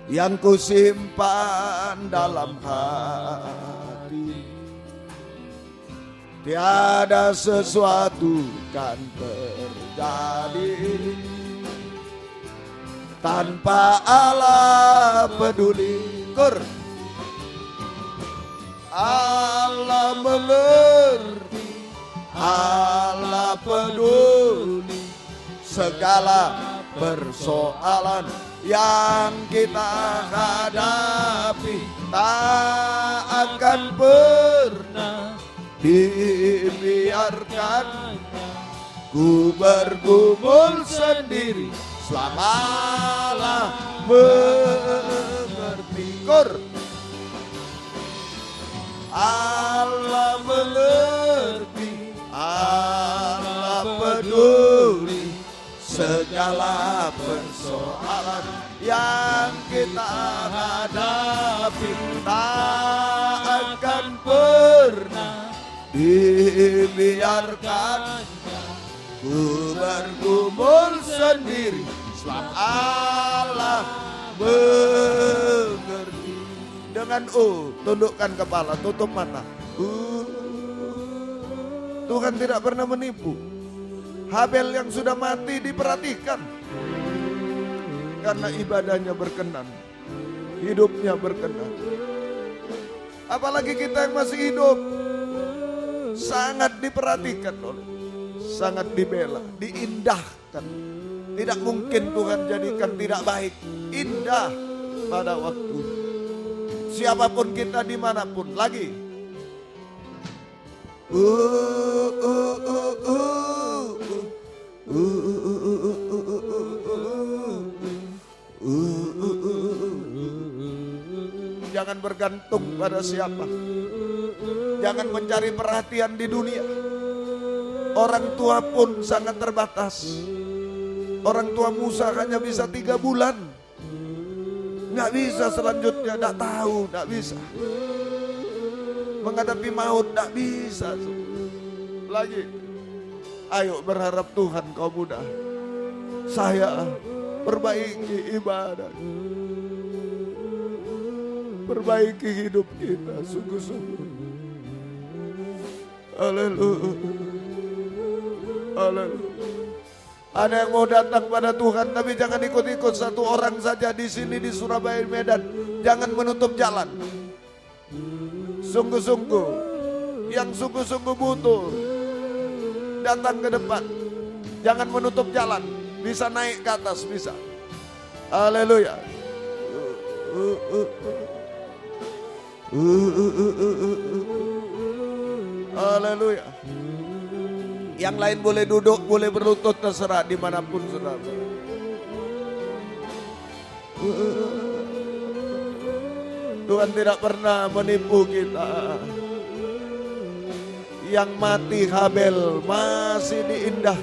yang ku simpan dalam hati, tiada sesuatu kan terjadi tanpa Allah peduli. Allah mengerti, Allah peduli segala persoalan yang kita hadapi. Tak akan pernah dibiarkan ku bergumul sendiri selama Allah mengerti. Allah mengerti, Allah peduli segala persoalan yang kita hadapi. Tak akan pernah dibiarkan ku bergumul sendiri selama Allah mengerti. Dengan tundukkan kepala, tutup mata. Tuhan tidak pernah menipu. Habel yang sudah mati diperhatikan karena ibadahnya berkenan, hidupnya berkenan. Apalagi kita yang masih hidup, sangat diperhatikan oleh, sangat dibela, diindahkan. Tidak mungkin Tuhan jadikan tidak baik, indah pada waktu. Siapapun kita dimanapun lagi. Jangan bergantung pada siapa. Jangan mencari perhatian di dunia. Orang tua pun sangat terbatas. Orang tua Musa hanya bisa 3 bulan. Nggak bisa selanjutnya, nggak tahu, nggak bisa. Menghadapi maut, nggak bisa. Lagi, ayo berharap Tuhan kau mudah. Saya perbaiki ibadah, perbaiki hidup kita sungguh-sungguh. Haleluya, haleluya. Ada yang mau datang pada Tuhan, tapi jangan ikut-ikut. Satu orang saja di sini di Surabaya, Medan. Jangan menutup jalan. Sungguh-sungguh, yang sungguh-sungguh butuh datang ke depan. Jangan menutup jalan. Bisa naik ke atas, bisa. Haleluya. Haleluya. Yang lain boleh duduk, boleh berlutut, terserah dimanapun saudara. Tuhan tidak pernah menipu kita. Yang mati Habel masih diindah.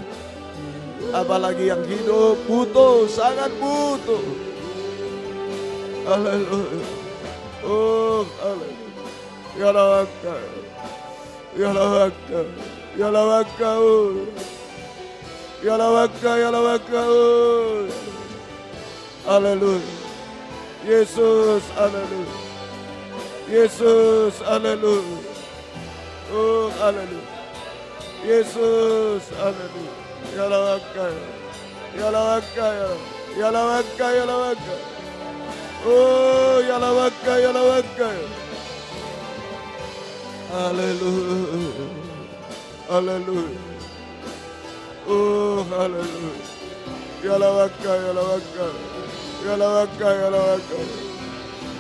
Apalagi yang hidup butuh, sangat butuh. Haleluya. Oh, haleluya. Ya lawaka. Ya lawaka. Ya lawaka. Ya lawaka, ya lawaka. Haleluya. Yesus, haleluya. Yesus, haleluya. Oh, haleluya. Yesus, haleluya. Ya lawaka. Ya lawaka, ya lawaka, ya lawaka. Oh, ya lawaka, ya lawaka. Haleluya. Haleluya. Oh, haleluya. Ya lawaka, ya lawaka. Ya lawaka, ya lawaka.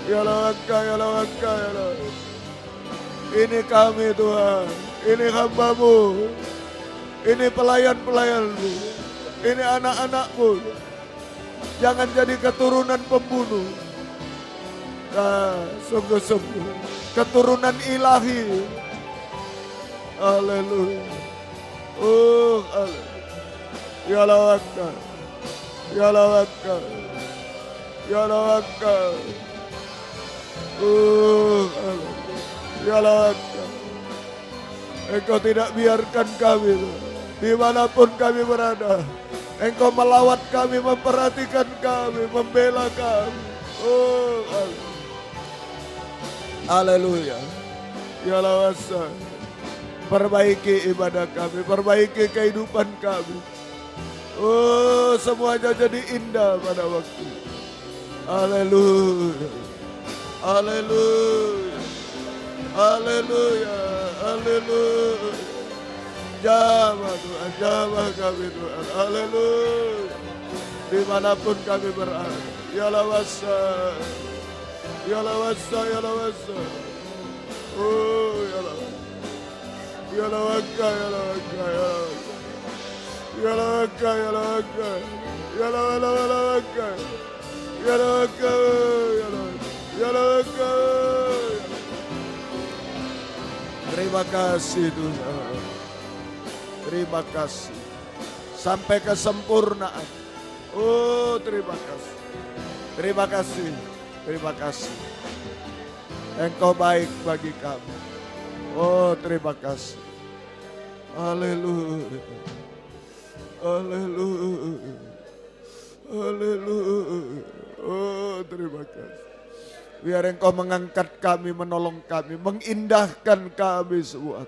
Ya lawaka, ya lawaka, ya lawaka. Ini kami Tuhan. Ini hamba-Mu. Ini pelayan-pelayan-Mu. Ini anak-anak-Mu. Jangan jadi keturunan pembunuh. Nah, sungguh-sungguh keturunan ilahi. Haleluya. Oh, haleluya. Ya lawakal. Ya lawakal. Ya lawakal. Oh, haleluya. Ya lawakal. Engkau tidak biarkan kami dimanapun kami berada. Engkau melawat kami, memperhatikan kami, membela kami. Oh, haleluya. Ya lawasa. Perbaiki ibadah kami, perbaiki kehidupan kami. Oh, semuanya jadi indah pada waktu. Haleluya. Haleluya. Haleluya. Haleluya. Jamah Tuhan, jamah kami Tuhan. Haleluya. Dimanapun kami berada. Ya lawasa. Ya lawasa, ya lawasa. Oh, ya lawasa. Ya lawaka, ya lawaka, ya lawaka. Ya lawaka, ya lawaka. Ya lawaka. Ya lawaka, ya lawaka. Ya lawaka. Terima kasih Tuhan. Terima kasih. Sampai kesempurnaan. Oh, terima kasih. Terima kasih. Terima kasih. Engkau baik bagi kami. Oh, terima kasih. Haleluya. Haleluya. Haleluya. Oh, terima kasih. Biar Engkau mengangkat kami, menolong kami, mengindahkan kami semua.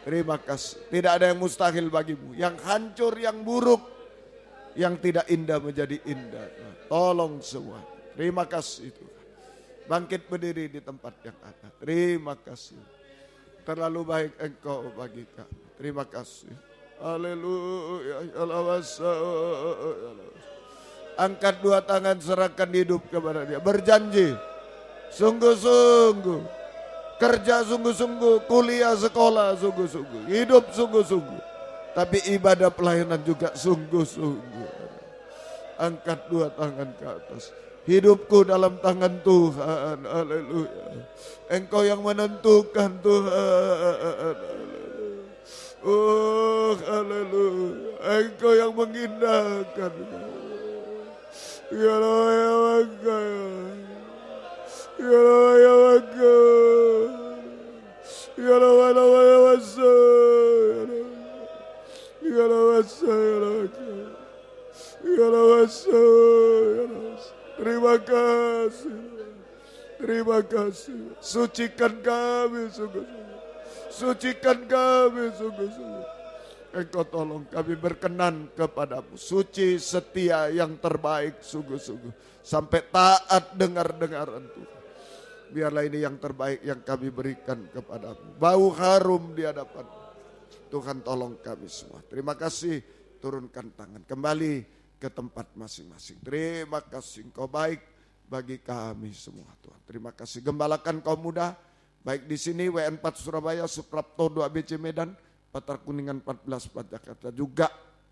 Terima kasih. Tidak ada yang mustahil bagimu. Yang hancur, yang buruk, yang tidak indah menjadi indah. Tolong semua. Terima kasih Tuhan. Bangkit berdiri di tempat yang ada. Terima kasih. Terlalu baik Engkau bagi kami. Terima kasih. Haleluya. Angkat dua tangan, serahkan hidup kepada Dia. Berjanji. Sungguh-sungguh. Kerja sungguh-sungguh. Kuliah sekolah sungguh-sungguh. Hidup sungguh-sungguh. Tapi ibadah pelayanan juga sungguh-sungguh. Angkat dua tangan ke atas. Hidupku dalam tangan Tuhan. Haleluya. Engkau yang menentukan Tuhan. Oh, haleluya. Engkau yang mengindahkan. Ya Allah, ya Allah. Ya Allah, ya Allah. Ya Allah, ya Allah, ya Allah. Ya Allah, ya Allah. Ya Allah, ya Allah. Terima kasih. Terima kasih. Sucikan kami sungguh-sungguh. Sucikan kami sungguh-sungguh. Engkau tolong kami berkenan kepadamu. Suci, setia, yang terbaik sungguh-sungguh. Sampai taat dengar-dengaran Tuhan. Biarlah ini yang terbaik yang kami berikan kepadamu. Bau harum di hadapan Tuhan, tolong kami semua. Terima kasih. Turunkan tangan. Kembali ke tempat masing-masing. Terima kasih, Engkau baik bagi kami semua Tuhan. Terima kasih. Gembalakan kaum muda, baik di sini WN4 Surabaya, Suprapto 2 ABC Medan, Patar Kuningan 14 Jakarta juga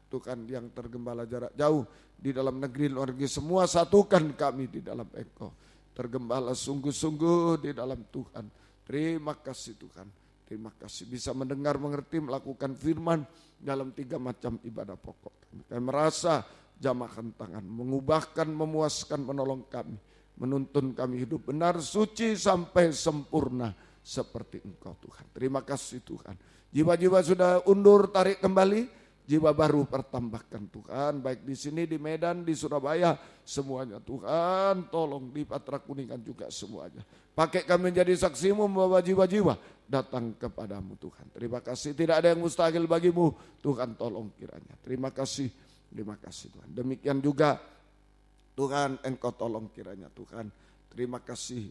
Tuhan, yang tergembala jarak jauh di dalam negeri luar negeri, semua satukan kami di dalam Engkau. Tergembala sungguh-sungguh di dalam Tuhan. Terima kasih Tuhan. Terima kasih bisa mendengar, mengerti, melakukan firman dalam 3 macam ibadah pokok. Kami merasa jamakan tangan, mengubahkan, memuaskan, menolong kami, menuntun kami hidup benar, suci sampai sempurna seperti Engkau Tuhan. Terima kasih Tuhan. Jiwa-jiwa sudah undur, tarik kembali. Jiwa baru pertambahkan Tuhan, baik di sini, di Medan, di Surabaya, semuanya Tuhan, tolong di Patra Kuningan juga semuanya. Pakai kami menjadi saksimu, membawa jiwa-jiwa datang kepadamu Tuhan. Terima kasih, tidak ada yang mustahil bagimu Tuhan, tolong kiranya. Terima kasih Tuhan. Demikian juga Tuhan, Engkau tolong kiranya Tuhan. Terima kasih,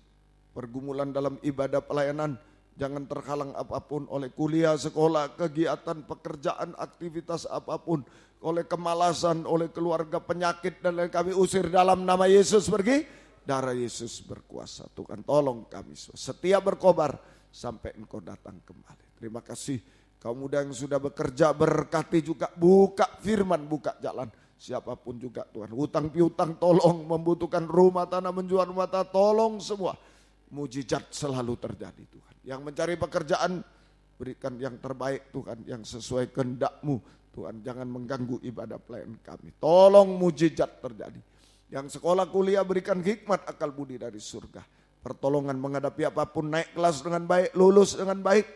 pergumulan dalam ibadah pelayanan, jangan terhalang apapun oleh kuliah, sekolah, kegiatan, pekerjaan, aktivitas apapun. Oleh kemalasan, oleh keluarga, penyakit dan lain, kami usir dalam nama Yesus pergi. Darah Yesus berkuasa. Tuhan tolong kami setia berkobar sampai Engkau datang kembali. Terima kasih kaum muda yang sudah bekerja, berkati juga, buka firman, buka jalan. siapapun juga Tuhan. Hutang piutang tolong, membutuhkan rumah tanah, menjual rumah tanah, tolong semua. Mujizat selalu terjadi Tuhan. Yang mencari pekerjaan, berikan yang terbaik Tuhan, yang sesuai kehendak-Mu Tuhan. Jangan mengganggu ibadah pelayan kami. Tolong mujizat terjadi. Yang sekolah kuliah berikan hikmat akal budi dari surga. Pertolongan menghadapi apapun, naik kelas dengan baik, lulus dengan baik.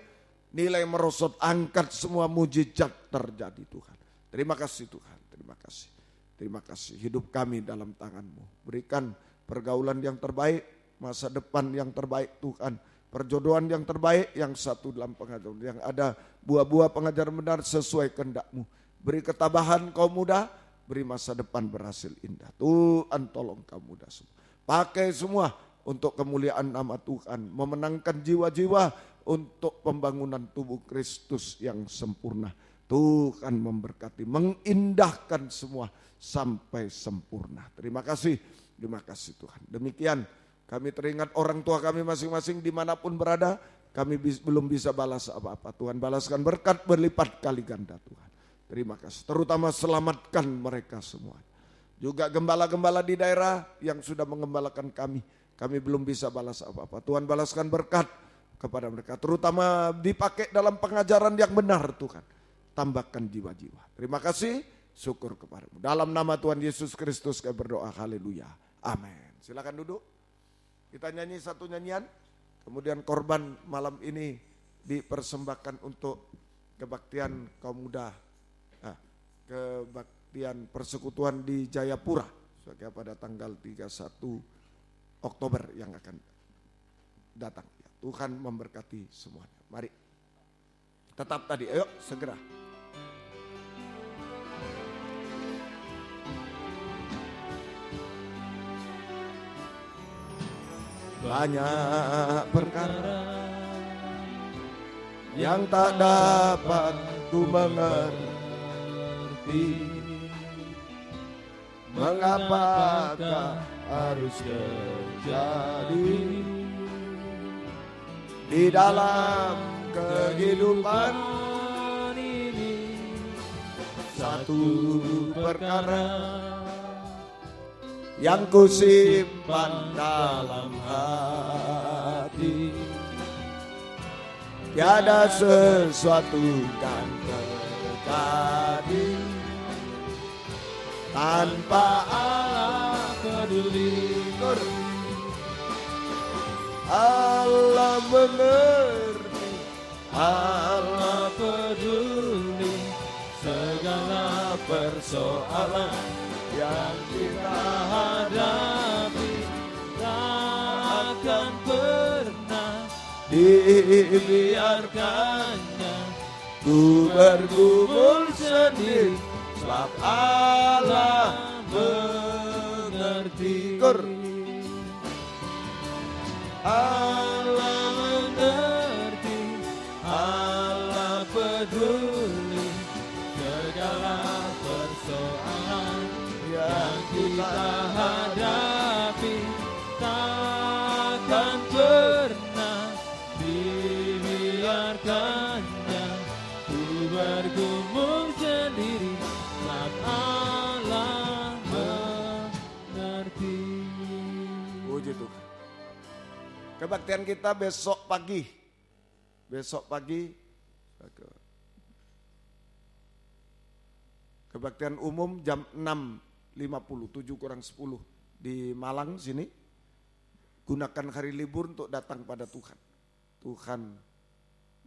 Nilai merosot, angkat semua, mujizat terjadi Tuhan. Terima kasih Tuhan, terima kasih. Terima kasih, hidup kami dalam tangan-Mu. Berikan pergaulan yang terbaik, masa depan yang terbaik Tuhan. Perjodohan yang terbaik, yang satu dalam pengajaran, yang ada buah-buah pengajaran benar sesuai kehendak-Mu. Beri ketabahan kaum muda, beri masa depan berhasil indah. Tuhan tolong kaum muda semua. Pakai semua untuk kemuliaan nama Tuhan. Memenangkan jiwa-jiwa untuk pembangunan tubuh Kristus yang sempurna. Tuhan memberkati, mengindahkan semua sampai sempurna. Terima kasih Tuhan. Demikian kami teringat orang tua kami masing-masing dimanapun berada, kami belum bisa balas apa-apa. Tuhan balaskan berkat berlipat kali ganda Tuhan. Terima kasih, terutama selamatkan mereka semua. Juga gembala-gembala di daerah yang sudah mengembalakan kami belum bisa balas apa-apa. Tuhan balaskan berkat kepada mereka, terutama dipakai dalam pengajaran yang benar Tuhan. Tambahkan jiwa-jiwa. Terima kasih, syukur kepadamu. Dalam nama Tuhan Yesus Kristus kami berdoa, haleluya, amin. Silakan duduk. Kita nyanyi satu nyanyian, kemudian korban malam ini dipersembahkan untuk kebaktian kaum muda, kebaktian persekutuan di Jayapura pada tanggal 31 Oktober yang akan datang. Tuhan memberkati semuanya. Mari tetap tadi, ayo segera. Banyak perkara yang tak dapat ku mengerti, mengapakah harus terjadi di dalam kehidupan ini. Satu perkara yang ku simpan dalam hati, tiada sesuatu kan terjadi tanpa Allah peduli. Allah mengerti, Allah peduli segala persoalan yang kita hadapi. Takkan pernah dibiarkannya ku bergumul sendiri, sebab Allah mengerti. Allah mengerti, Allah peduli segala persoalan yang kita hadapi. Takkan pernah dibiarkannya ku bergumul sendiri, sebab Allah mengerti. Puji Tuhan. Kebaktian kita besok pagi. Kebaktian umum jam 6.50, 7:50 di Malang sini. Gunakan hari libur untuk datang pada Tuhan. Tuhan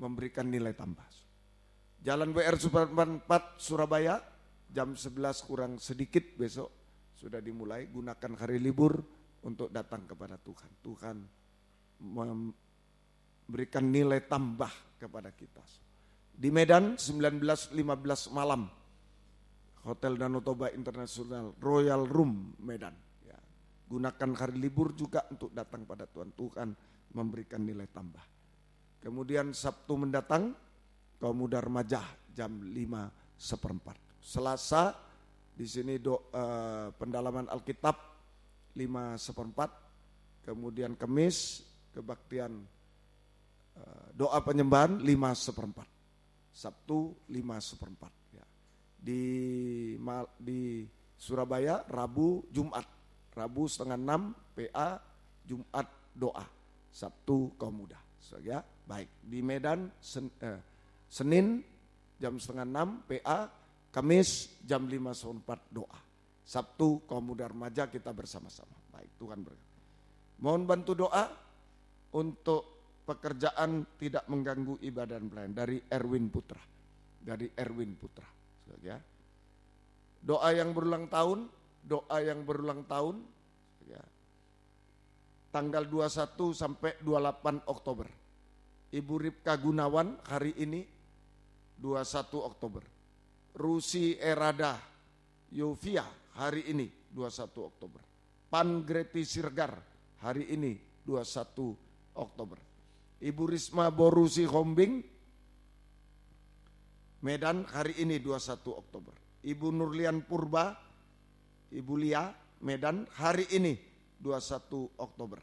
memberikan nilai tambah. Jalan WR Suparman 4 Surabaya jam 11 kurang sedikit besok sudah dimulai. Gunakan hari libur untuk datang kepada Tuhan. Tuhan memberikan nilai tambah kepada kita. Di Medan 19.15 malam, Hotel Danau Toba International Royal Room Medan. Ya. Gunakan hari libur juga untuk datang pada Tuhan. Tuhan memberikan nilai tambah. Kemudian Sabtu mendatang, kaum muda remaja jam 5:15. Selasa di sini pendalaman Alkitab 5:15. Kemudian Kamis kebaktian doa penyembahan 5:15. Sabtu 5:15. Ya. Di Surabaya Rabu Jumat. Rabu 5:30 PA, Jumat doa, Sabtu Komuda. So, ya, baik. Di Medan Senin jam 5:30 PA, Kamis jam 5:04 doa. Sabtu Komuda Remaja kita bersama-sama. Baik, Tuhan berkati. Mohon bantu doa untuk pekerjaan tidak mengganggu ibadah dan pelayanan dari Erwin Putra. Dari Erwin Putra. So, ya. Doa yang berulang tahun, ya. Tanggal 21 sampai 28 Oktober. Ibu Ripka Gunawan hari ini 21 Oktober. Rusi Erada Yovia hari ini 21 Oktober. Pan Greti Sirgar hari ini 21 Oktober. Ibu Risma Borusi Hombing Medan hari ini 21 Oktober. Ibu Nurlian Purba, Ibu Lia Medan hari ini 21 Oktober.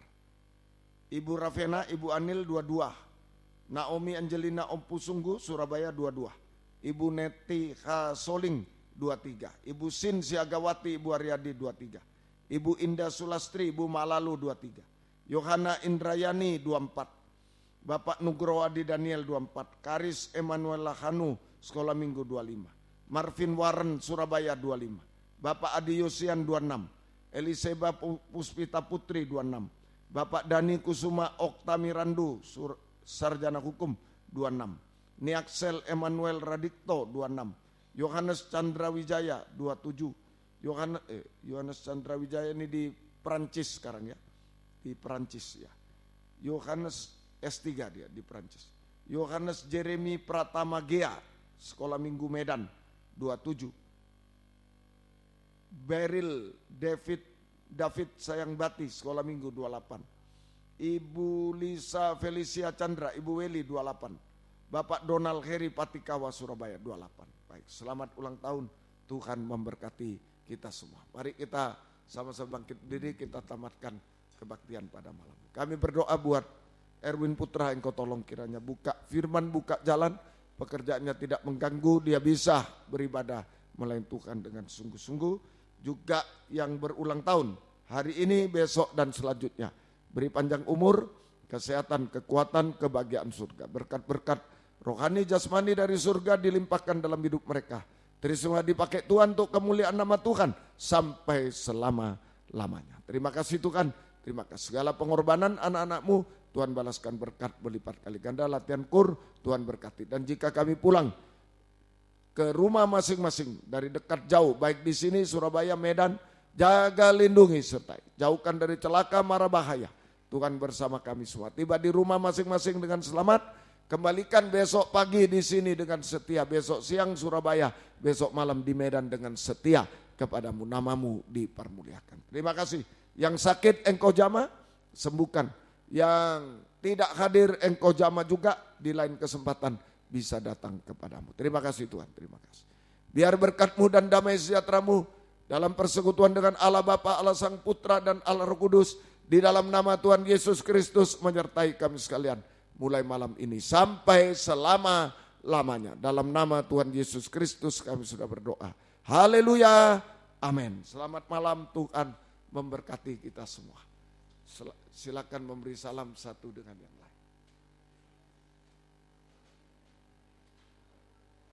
Ibu Ravena, Ibu Anil 22. Naomi Angelina Ompusunggu Surabaya 22. Ibu Neti Soling 23. Ibu Sin Siagawati Ibu Aryadi 23. Ibu Indah Sulastri Ibu Malalu 23. Yohana Indrayani 24. Bapak Nugrowadi Daniel 24. Karis Emmanuel Lahanu Sekolah Minggu 25. Marvin Warren Surabaya 25. Bapak Adi Yosian 26. Eliseba Puspita Putri 26. Bapak Dani Kusuma Oktamirandu Sarjana Hukum 26. Niaksel Emmanuel Radikto 26. Yohanes Chandra Wijaya 27. Yohanes Chandra Wijaya ini di Perancis sekarang ya. Di Perancis ya. Yohanes S3 dia di Perancis. Yohanes Jeremy Pratama Gea Sekolah Minggu Medan 27. Beryl David Sayangbati Sekolah Minggu 28. Ibu Lisa Felicia Chandra Ibu Weli 28. Bapak Donald Heri Patikawa Surabaya 28. Baik, selamat ulang tahun. Tuhan memberkati kita semua. Mari kita sama-sama bangkit berdiri, kita tamatkan kebaktian pada malam. Kami berdoa buat Erwin Putra, Engkau tolong kiranya buka firman, buka jalan, pekerjaannya tidak mengganggu, dia bisa beribadah melayani Tuhan dengan sungguh-sungguh. Juga yang berulang tahun hari ini, besok dan selanjutnya, beri panjang umur, kesehatan, kekuatan, kebahagiaan surga. Berkat-berkat rohani jasmani dari surga dilimpahkan dalam hidup mereka. Terima dipakai Tuhan untuk kemuliaan nama Tuhan sampai selama-lamanya. Terima kasih Tuhan, terima kasih segala pengorbanan anak-anak-Mu, Tuhan balaskan berkat berlipat kali ganda. Latihan kur Tuhan berkati. Dan jika kami pulang ke rumah masing-masing dari dekat jauh, baik di sini Surabaya, Medan, jaga lindungi sertai, jauhkan dari celaka mara bahaya. Tuhan bersama kami semua. Tiba di rumah masing-masing dengan selamat, kembalikan besok pagi di sini dengan setia, besok siang Surabaya, besok malam di Medan dengan setia kepadamu, namamu dipermuliakan. Terima kasih. Yang sakit engkau jamah, sembuhkan. Yang tidak hadir engkau jamah juga, di lain kesempatan bisa datang kepadamu. Terima kasih Tuhan, terima kasih. Biar berkat-Mu dan damai sejahtera-Mu dalam persekutuan dengan Allah Bapa, Allah Sang Putra dan Allah Roh Kudus, di dalam nama Tuhan Yesus Kristus menyertai kami sekalian mulai malam ini sampai selama-lamanya. Dalam nama Tuhan Yesus Kristus kami sudah berdoa. Haleluya, amin. Selamat malam, Tuhan memberkati kita semua. Silakan memberi salam satu dengan yang lain.